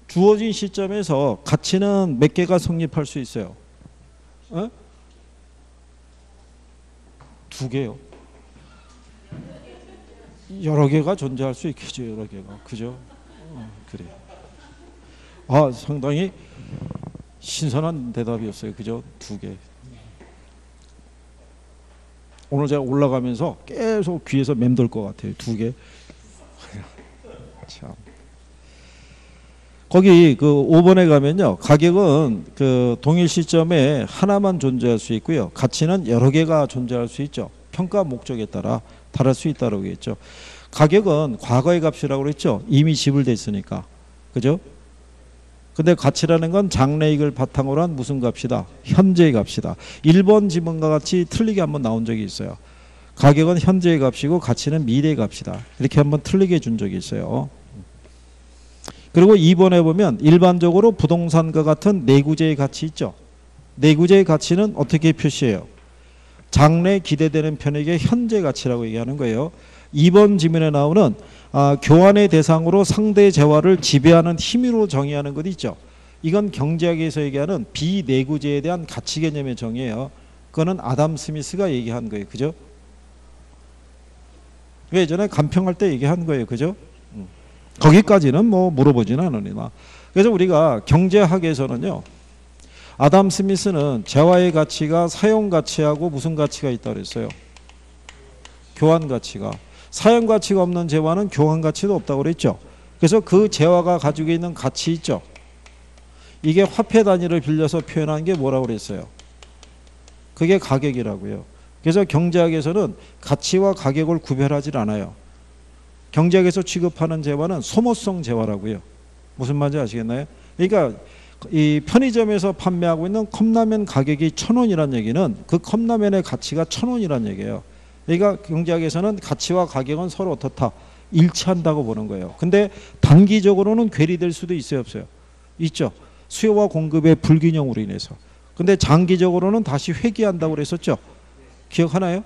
주어진 시점에서 가치는 몇 개가 성립할 수 있어요? 어? 2개요. 여러 개가 존재할 수 있겠죠. 여러 개가. 그죠? 그래. 아, 상당히 신선한 대답이었어요. 그죠? 2개. 오늘 제가 올라가면서 계속 귀에서 맴돌 것 같아요. 2개. 참. 거기 그 5번에 가면요. 가격은 그 동일 시점에 하나만 존재할 수 있고요. 가치는 여러 개가 존재할 수 있죠. 평가 목적에 따라 다를 수 있다고 했죠. 가격은 과거의 값이라고 그랬죠. 이미 지불됐으니까. 그죠? 근데 가치라는 건 장래익을 바탕으로 한 무슨 값이다? 현재의 값이다. 1번 지문과 같이 틀리게 한번 나온 적이 있어요. 가격은 현재의 값이고 가치는 미래의 값이다. 이렇게 한번 틀리게 준 적이 있어요. 그리고 2번에 보면 일반적으로 부동산과 같은 내구재의 가치 있죠. 내구재의 가치는 어떻게 표시해요? 장래 기대되는 편익의 현재 가치라고 얘기하는 거예요. 2번 지문에 나오는 교환의 대상으로 상대 재화를 지배하는 힘으로 정의하는 것 있죠. 이건 경제학에서 얘기하는 비내구재에 대한 가치 개념의 정의예요. 그거는 아담 스미스가 얘기한 거예요. 그죠? 예전에 간평할 때 얘기한 거예요. 그죠? 거기까지는 뭐 물어보지는 않으니까. 그래서 우리가 경제학에서는요. 아담 스미스는 재화의 가치가 사용 가치하고 무슨 가치가 있다고 그랬어요? 교환 가치가. 사용 가치가 없는 재화는 교환 가치도 없다고 그랬죠. 그래서 그 재화가 가지고 있는 가치 있죠. 이게 화폐 단위를 빌려서 표현한 게 뭐라고 그랬어요? 그게 가격이라고요. 그래서 경제학에서는 가치와 가격을 구별하지 않아요. 경제학에서 취급하는 재화는 소모성 재화라고요. 무슨 말인지 아시겠나요? 그러니까 이 편의점에서 판매하고 있는 컵라면 가격이 1,000원이라는 얘기는 그 컵라면의 가치가 1,000원이라는 얘기예요. 그러니까 경제학에서는 가치와 가격은 서로 어떻다? 일치한다고 보는 거예요. 근데 단기적으로는 괴리될 수도 있어요, 없어요? 있죠. 수요와 공급의 불균형으로 인해서. 근데 장기적으로는 다시 회귀한다고 그랬었죠. 기억하나요?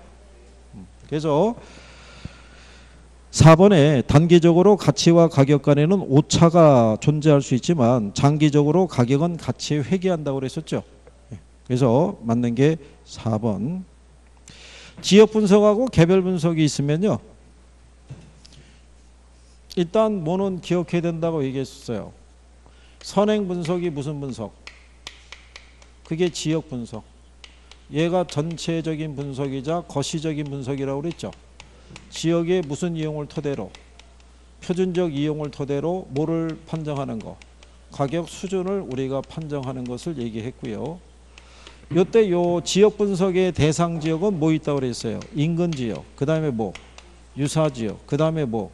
그래서 4번에 단기적으로 가치와 가격 간에는 오차가 존재할 수 있지만 장기적으로 가격은 가치에 회귀한다고 그랬었죠. 그래서 맞는 게 4번. 지역 분석하고 개별 분석이 있으면요. 일단 뭐는 기억해야 된다고 얘기했어요. 선행 분석이 무슨 분석? 그게 지역 분석. 얘가 전체적인 분석이자 거시적인 분석이라고 그랬죠. 지역의 무슨 이용을 토대로? 표준적 이용을 토대로 뭐를 판정하는 거, 가격 수준을 우리가 판정하는 것을 얘기했고요. 이때 요 지역 분석의 대상 지역은 뭐 있다고 그랬어요? 인근 지역, 그 다음에 뭐 유사 지역, 그 다음에 뭐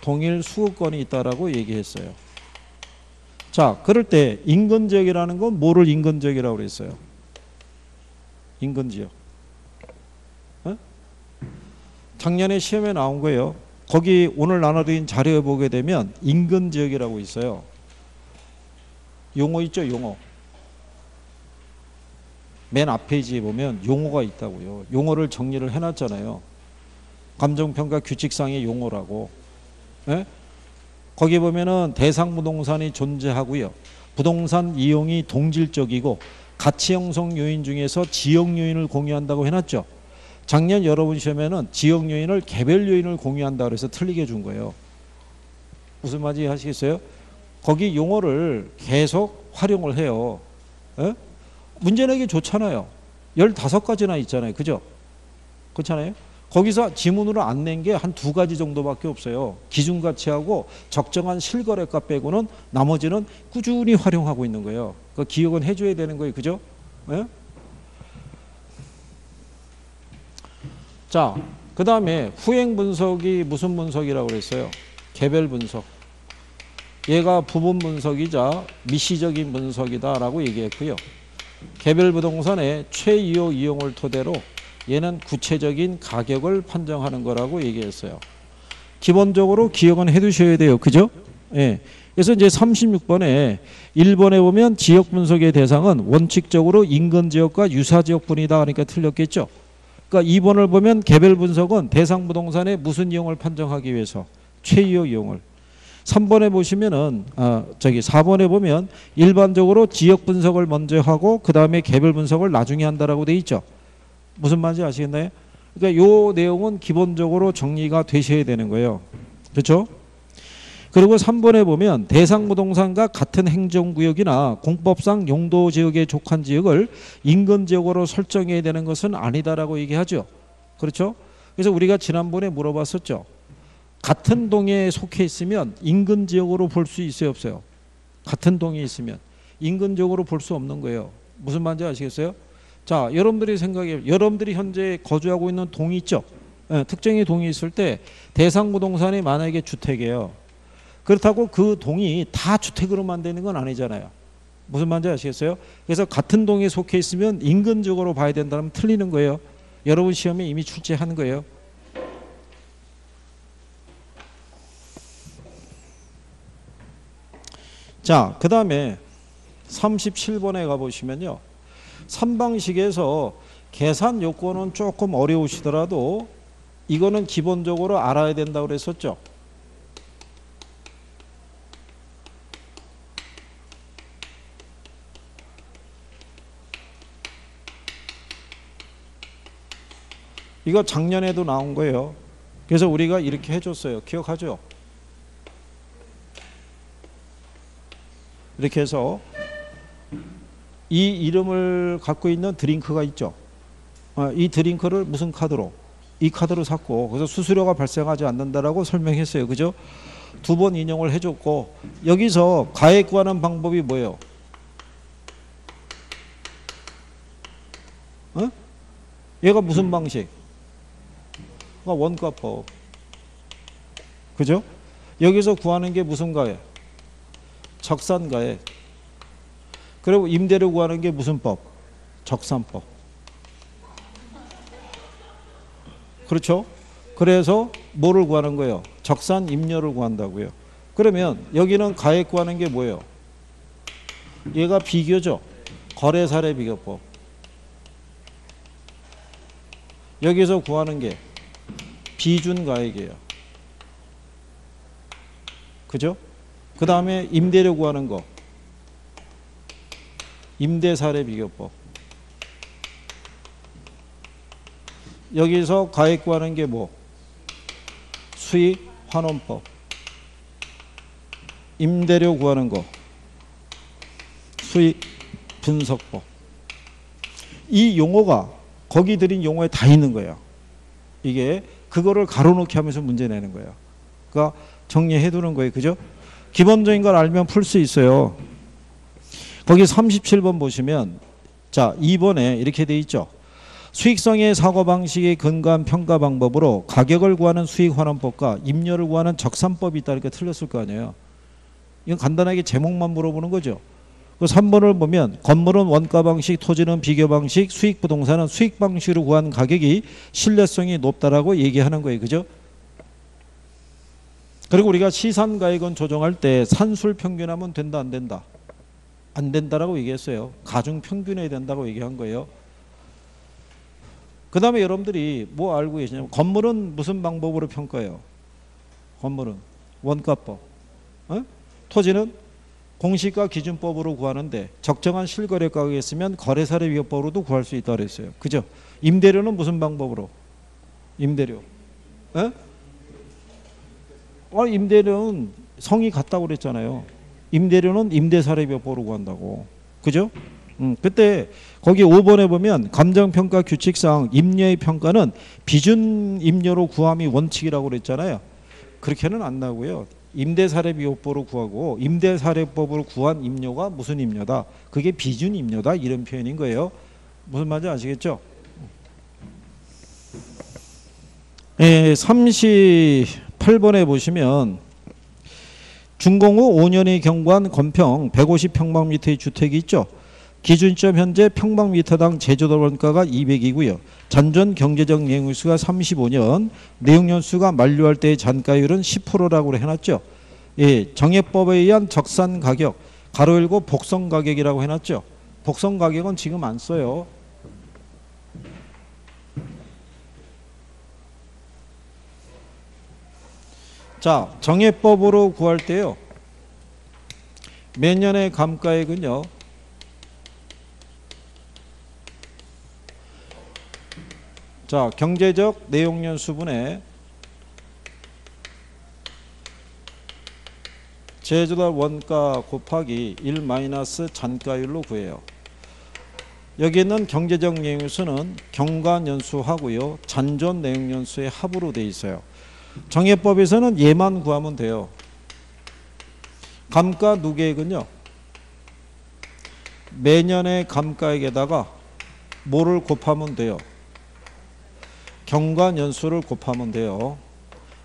동일 수급권이 있다라고 얘기했어요. 자, 그럴 때 인근 지역이라는 건 뭐를 인근 지역이라고 그랬어요? 인근 지역. 어? 작년에 시험에 나온 거예요. 거기 오늘 나눠드린 자료에 보게 되면 인근 지역이라고 있어요. 용어 있죠, 용어. 맨 앞 페이지에 보면 용어가 있다고요. 용어를 정리를 해놨잖아요. 감정평가 규칙상의 용어라고. 예? 거기 보면은 대상 부동산이 존재하고요. 부동산 이용이 동질적이고 가치 형성 요인 중에서 지역 요인을 공유한다고 해놨죠. 작년 여러분 시험에는 지역 요인을 개별 요인을 공유한다 그래서 틀리게 준 거예요. 무슨 말인지 아시겠어요? 거기 용어를 계속 활용을 해요. 예? 문제 내기 좋잖아요. 15가지나 있잖아요. 그죠? 그렇잖아요? 거기서 지문으로 안 낸 게 한 2가지 정도밖에 없어요. 기준가치하고 적정한 실거래가 빼고는 나머지는 꾸준히 활용하고 있는 거예요. 그 기억은 해줘야 되는 거예요. 그죠? 예? 자, 그 다음에 후행 분석이 무슨 분석이라고 그랬어요? 개별 분석. 얘가 부분 분석이자 미시적인 분석이다라고 얘기했고요. 개별 부동산의 최이호 이용을 토대로 얘는 구체적인 가격을 판정하는 거라고 얘기했어요. 기본적으로 기억은 해 두셔야 돼요. 그죠? 예. 그래서 이제 36번에 1번에 보면 지역 분석의 대상은 원칙적으로 인근 지역과 유사 지역뿐이다. 그러니까 틀렸겠죠. 그러니까 2번을 보면 개별 분석은 대상 부동산의 무슨 이용을 판정하기 위해서 최이호 이용을. 3번에 보시면은 4번에 보면 일반적으로 지역 분석을 먼저 하고 그 다음에 개별 분석을 나중에 한다라고 돼 있죠. 무슨 말인지 아시겠나요? 그러니까 요 내용은 기본적으로 정리가 되셔야 되는 거예요. 그렇죠? 그리고 3번에 보면 대상 부동산과 같은 행정구역이나 공법상 용도 지역에 속한 지역을 인근 지역으로 설정해야 되는 것은 아니다라고 얘기하죠. 그렇죠? 그래서 우리가 지난번에 물어봤었죠. 같은 동에 속해 있으면 인근 지역으로 볼 수 있어요, 없어요? 같은 동에 있으면 인근 지역으로 볼 수 없는 거예요. 무슨 말인지 아시겠어요? 자, 여러분들이 생각해, 여러분들이 현재 거주하고 있는 동이 있죠? 네, 특정의 동이 있을 때 대상 부동산이 만약에 주택이에요. 그렇다고 그 동이 다 주택으로만 되는 건 아니잖아요. 무슨 말인지 아시겠어요? 그래서 같은 동에 속해 있으면 인근 지역으로 봐야 된다면 틀리는 거예요. 여러분 시험에 이미 출제한 거예요. 자, 그 다음에 37번에 가보시면요. 3방식에서 계산 요건은 조금 어려우시더라도 이거는 기본적으로 알아야 된다고 그랬었죠. 이거 작년에도 나온 거예요. 그래서 우리가 이렇게 해줬어요. 기억하죠? 이렇게 해서 이 이름을 갖고 있는 드링크가 있죠. 이 드링크를 무슨 카드로? 이 카드로 샀고 그래서 수수료가 발생하지 않는다라고 설명했어요. 그죠? 2번 인용을 해줬고 여기서 가액 구하는 방법이 뭐예요? 얘가 무슨 방식? 원가법. 그죠? 여기서 구하는 게 무슨 가액? 적산가액. 그리고 임대료 구하는 게 무슨 법? 적산법. 그렇죠? 그래서 뭐를 구하는 거예요? 적산 임료를 구한다고요. 그러면 여기는 가액 구하는 게 뭐예요? 얘가 비교죠. 거래사례 비교법. 여기서 구하는 게 비준가액이에요. 그죠? 그 다음에 임대료 구하는 거 임대사례 비교법. 여기서 가액 구하는 게 뭐? 수익 환원법. 임대료 구하는 거 수익 분석법. 이 용어가 거기 들인 용어에 다 있는 거예요. 이게 그거를 가로놓기 하면서 문제 내는 거예요. 그러니까 정리해 두는 거예요. 그죠? 기본적인 걸 알면 풀 수 있어요. 거기 37번 보시면 자 2번에 이렇게 돼 있죠. 수익성의 사고방식에 근거한 평가 방법으로 가격을 구하는 수익환원법과 임료를 구하는 적산법이 있다니까 틀렸을 거 아니에요. 이건 간단하게 제목만 물어보는 거죠. 그 3번을 보면 건물은 원가 방식, 토지는 비교 방식, 수익 부동산은 수익 방식으로 구한 가격이 신뢰성이 높다라고 얘기하는 거예요. 그죠? 그리고 우리가 시산가액은 조정할 때 산술 평균하면 된다 안 된다? 안 된다라고 얘기했어요. 가중 평균해야 된다고 얘기한 거예요. 그 다음에 여러분들이 뭐 알고 계시냐면 건물은 무슨 방법으로 평가해요? 건물은 원가법. 토지는 공시가 기준법으로 구하는데 적정한 실거래 가격이 있으면 거래사례 위협법으로도 구할 수 있다고 그랬어요. 그죠? 임대료는 무슨 방법으로? 임대료. 임대료는 성이 같다고 그랬잖아요. 임대료는 임대사례 위협법으로 구한다고. 그죠? 그때 거기 5번에 보면 감정평가 규칙상 임료의 평가는 비준 임료로 구함이 원칙이라고 그랬잖아요. 그렇게는 안 나고요. 임대사례비용법으로 구하고 임대사례법으로 구한 임료가 무슨 임료다. 그게 비준 임료다. 이런 표현인 거예요. 무슨 말인지 아시겠죠? 38번에 보시면 준공후 5년이 경과한 건평 150평방미터의 주택이 있죠. 기준점 현재 평방미터당 제조도 원가가 200이고요. 잔존 경제적 내용연수가 35년, 내용연수가 만료할 때의 잔가율은 10%라고 해놨죠. 예, 정해법에 의한 적산 가격, 가로 열고 복선 가격이라고 해놨죠. 복선 가격은 지금 안 써요. 자, 정해법으로 구할 때요. 매년의 감가액은요. 자, 경제적 내용연수분의 제조달 원가 곱하기 1 마이너스 잔가율로 구해요. 여기 있는 경제적 내용연수는 경과연수하고요. 잔존 내용연수의 합으로 되어 있어요. 정해법에서는 얘만 구하면 돼요. 감가 누계액은요. 매년의 감가액에다가 뭐를 곱하면 돼요. 경과연수를 곱하면 돼요.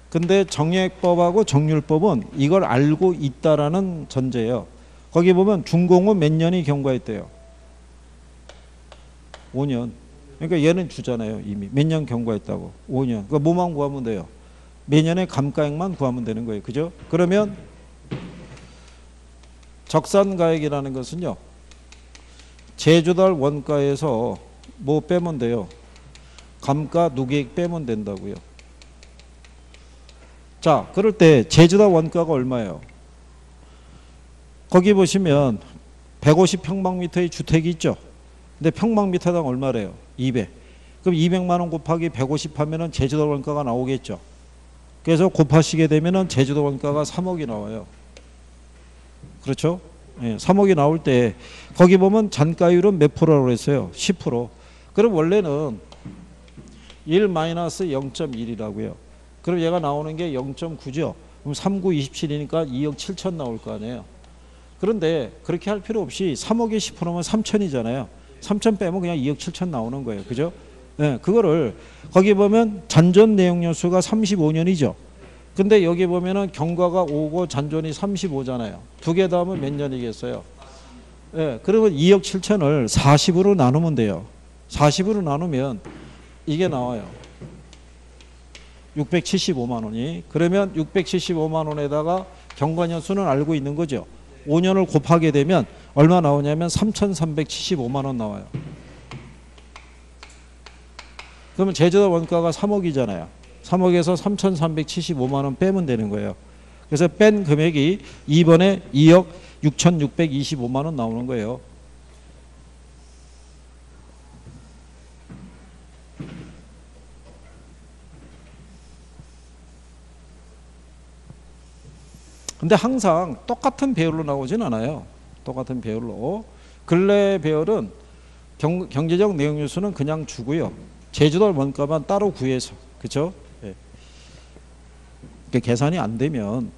근데 정액법하고 정률법은 이걸 알고 있다라는 전제예요. 거기 보면 준공후 몇 년이 경과했대요. 5년. 그러니까 얘는 주잖아요. 이미 몇 년 경과했다고. 5년. 그러니까 뭐만 구하면 돼요. 매년의 감가액만 구하면 되는 거예요. 그죠? 그러면 적산가액이라는 것은요. 제조달 원가에서 뭐 빼면 돼요. 감가 누계액 빼면 된다고요. 자, 그럴 때 제조달 원가가 얼마예요? 거기 보시면 150평방미터의 주택이 있죠. 근데 평방미터당 얼마래요? 200. 그럼 200만 원 곱하기 150 하면은 제조달 원가가 나오겠죠. 그래서 곱하시게 되면은 제조달 원가가 3억이 나와요. 그렇죠? 예, 3억이 나올 때 거기 보면 잔가율은 몇 프로라고 했어요? 10%. 그럼 원래는 1-0.1이라고요. 그럼 얘가 나오는 게 0.9죠. 그럼 39, 27이니까 2억 7천 나올 거 아니에요. 그런데 그렇게 할 필요 없이 3억에 10%면 3천이잖아요. 3천 빼면 그냥 2억 7천 나오는 거예요. 그죠? 네, 그거를 거기 보면 잔존 내용연수가 35년이죠. 근데 여기 보면은 경과가 5고 잔존이 35잖아요. 두 개 더하면 몇 년이겠어요? 네, 그러면 2억 7천을 40으로 나누면 돼요. 40으로 나누면 이게 나와요. 675만 원이. 그러면 675만 원에다가 경과년수는 알고 있는 거죠. 5년을 곱하게 되면 얼마 나오냐면 3,375만 원 나와요. 그러면 제조달 원가가 3억이잖아요. 3억에서 3,375만 원 빼면 되는 거예요. 그래서 뺀 금액이 2번에 2억 6,625만 원 나오는 거예요. 근데 항상 똑같은 배열로 나오진 않아요. 똑같은 배열로. 근래 배열은 경제적 내용요소는 그냥 주고요. 제조달 원가만 따로 구해서. 그렇죠? 예. 계산이 안 되면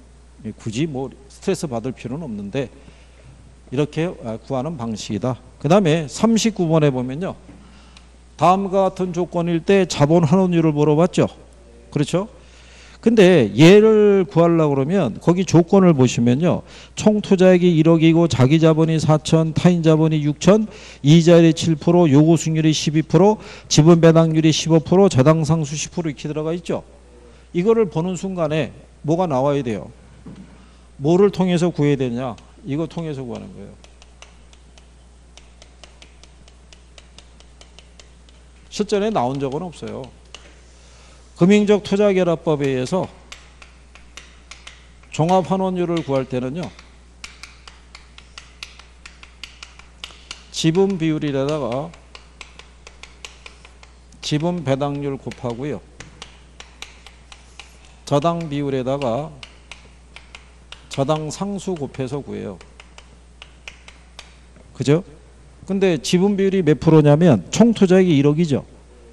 굳이 뭐 스트레스 받을 필요는 없는데 이렇게 구하는 방식이다. 그 다음에 39번에 보면요. 다음과 같은 조건일 때 자본 환원율을 물어봤죠. 그렇죠? 근데 얘를 구하려고 그러면 거기 조건을 보시면요. 총 투자액이 1억이고 자기 자본이 4천, 타인 자본이 6천, 이자율이 7%, 요구 수익률이 12%, 지분 배당률이 15%, 저당 상수 10% 이렇게 들어가 있죠. 이거를 보는 순간에 뭐가 나와야 돼요? 뭐를 통해서 구해야 되냐? 이거 통해서 구하는 거예요. 실전에 나온 적은 없어요. 금융적 투자결합법에 의해서 종합환원율을 구할 때는요. 지분 비율에다가 지분 배당률 곱하고요. 저당 비율에다가 저당 상수 곱해서 구해요. 그죠? 근데 지분 비율이 몇 프로냐면 총 투자액이 1억이죠.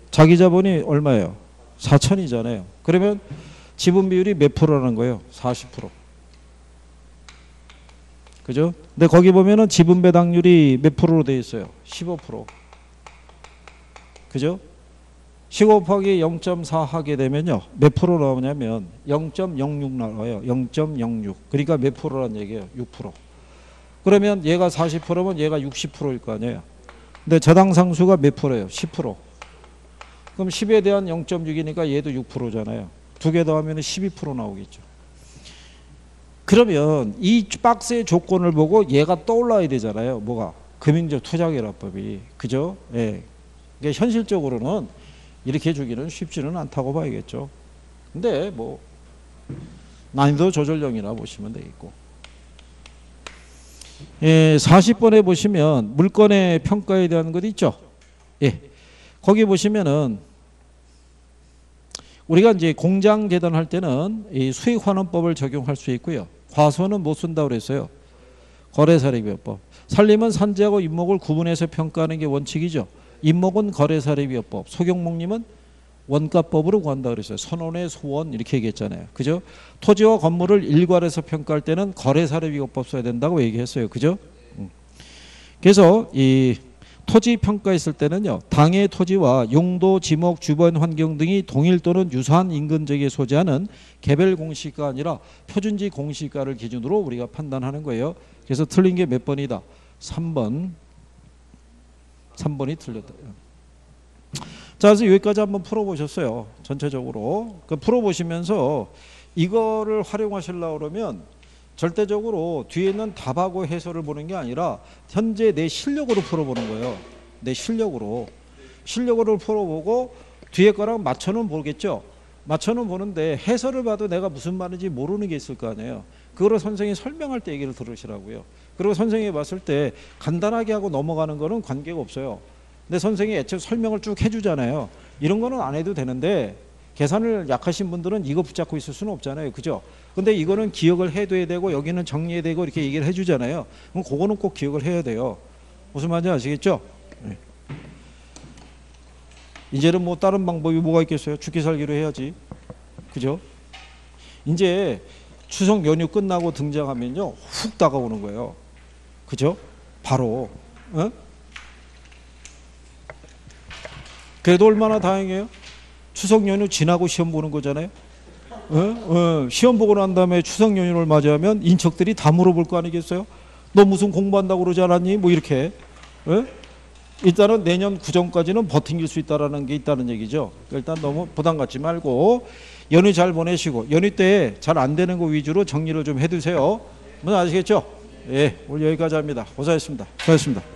자기 자본이 얼마예요? 4천이잖아요. 그러면 지분 비율이 몇 프로라는 거예요? 40%. 그죠? 근데 거기 보면은 지분 배당률이 몇 프로로 되어 있어요? 15%. 그죠? 15 곱하기 0.4 하게 되면요. 몇 프로 나오냐면 0.06 나와요. 0.06. 그러니까 몇 프로란 얘기예요? 6%. 그러면 얘가 40%면 얘가 60%일 거 아니에요. 근데 저당 상수가 몇 프로예요? 10%. 그럼 10에 대한 0.6이니까 얘도 6%잖아요. 두 개 더하면 12% 나오겠죠. 그러면 이 박스의 조건을 보고 얘가 떠올라야 되잖아요. 뭐가? 금융적 투자결합법이. 그죠? 예. 그러니까 현실적으로는 이렇게 주기는 쉽지는 않다고 봐야겠죠. 근데 뭐 난이도 조절형이라 보시면 되겠고. 예, 40번에 보시면 물건의 평가에 대한 것 있죠. 예. 거기 보시면은 우리가 이제 공장 재단할 때는 이 수익환원법을 적용할 수 있고요. 과소는 못 쓴다고 그랬어요. 거래사례비법법. 산림은 산지하고 임목을 구분해서 평가하는 게 원칙이죠. 임목은 거래사례비법. 소경목님은 원가법으로 구한다 그랬어요. 선원의 소원 이렇게 얘기했잖아요. 그죠? 토지와 건물을 일괄해서 평가할 때는 거래사례비법 써야 된다고 얘기했어요. 그죠? 그래서 이 토지 평가했을 때는요. 당해 토지와 용도, 지목, 주변 환경 등이 동일 또는 유사한 인근 지역에 소재하는 개별 공시가 아니라 표준지 공시가를 기준으로 우리가 판단하는 거예요. 그래서 틀린 게 몇 번이다? 3번. 3번이 틀렸다. 자, 그래서 여기까지 한번 풀어보셨어요. 전체적으로. 풀어보시면서 이거를 활용하시려고 그러면 절대적으로 뒤에 있는 답하고 해설을 보는 게 아니라 현재 내 실력으로 풀어보는 거예요. 내 실력으로. 실력으로 풀어보고 뒤에 거랑 맞춰는 보겠죠. 맞춰는 보는데 해설을 봐도 내가 무슨 말인지 모르는 게 있을 거 아니에요. 그거를 선생님이 설명할 때 얘기를 들으시라고요. 그리고 선생님이 봤을 때 간단하게 하고 넘어가는 거는 관계가 없어요. 근데 선생님이 애초에 설명을 쭉 해주잖아요. 이런 거는 안 해도 되는데 계산을 약하신 분들은 이거 붙잡고 있을 수는 없잖아요. 그죠? 근데 이거는 기억을 해둬야 되고 여기는 정리해야 되고 이렇게 얘기를 해주잖아요. 그럼 그거는 꼭 기억을 해야 돼요. 무슨 말인지 아시겠죠? 네. 이제는 뭐 다른 방법이 뭐가 있겠어요? 죽기 살기로 해야지. 그죠? 이제 추석 연휴 끝나고 등장하면요. 훅 다가오는 거예요. 그죠? 바로. 어? 그래도 얼마나 다행이에요? 추석 연휴 지나고 시험 보는 거잖아요. 시험 보고 난 다음에 추석 연휴를 맞이하면 인척들이 다 물어볼 거 아니겠어요? 너 무슨 공부한다고 그러지 않았니? 뭐 이렇게. 일단은 내년 구정까지는 버팅길 수 있다는 게 있다는 얘기죠. 일단 너무 부담 갖지 말고 연휴 잘 보내시고 연휴 때 잘 안 되는 거 위주로 정리를 좀 해두세요. 무슨 아시겠죠? 예, 오늘 여기까지 합니다. 고생하셨습니다. 수고하셨습니다.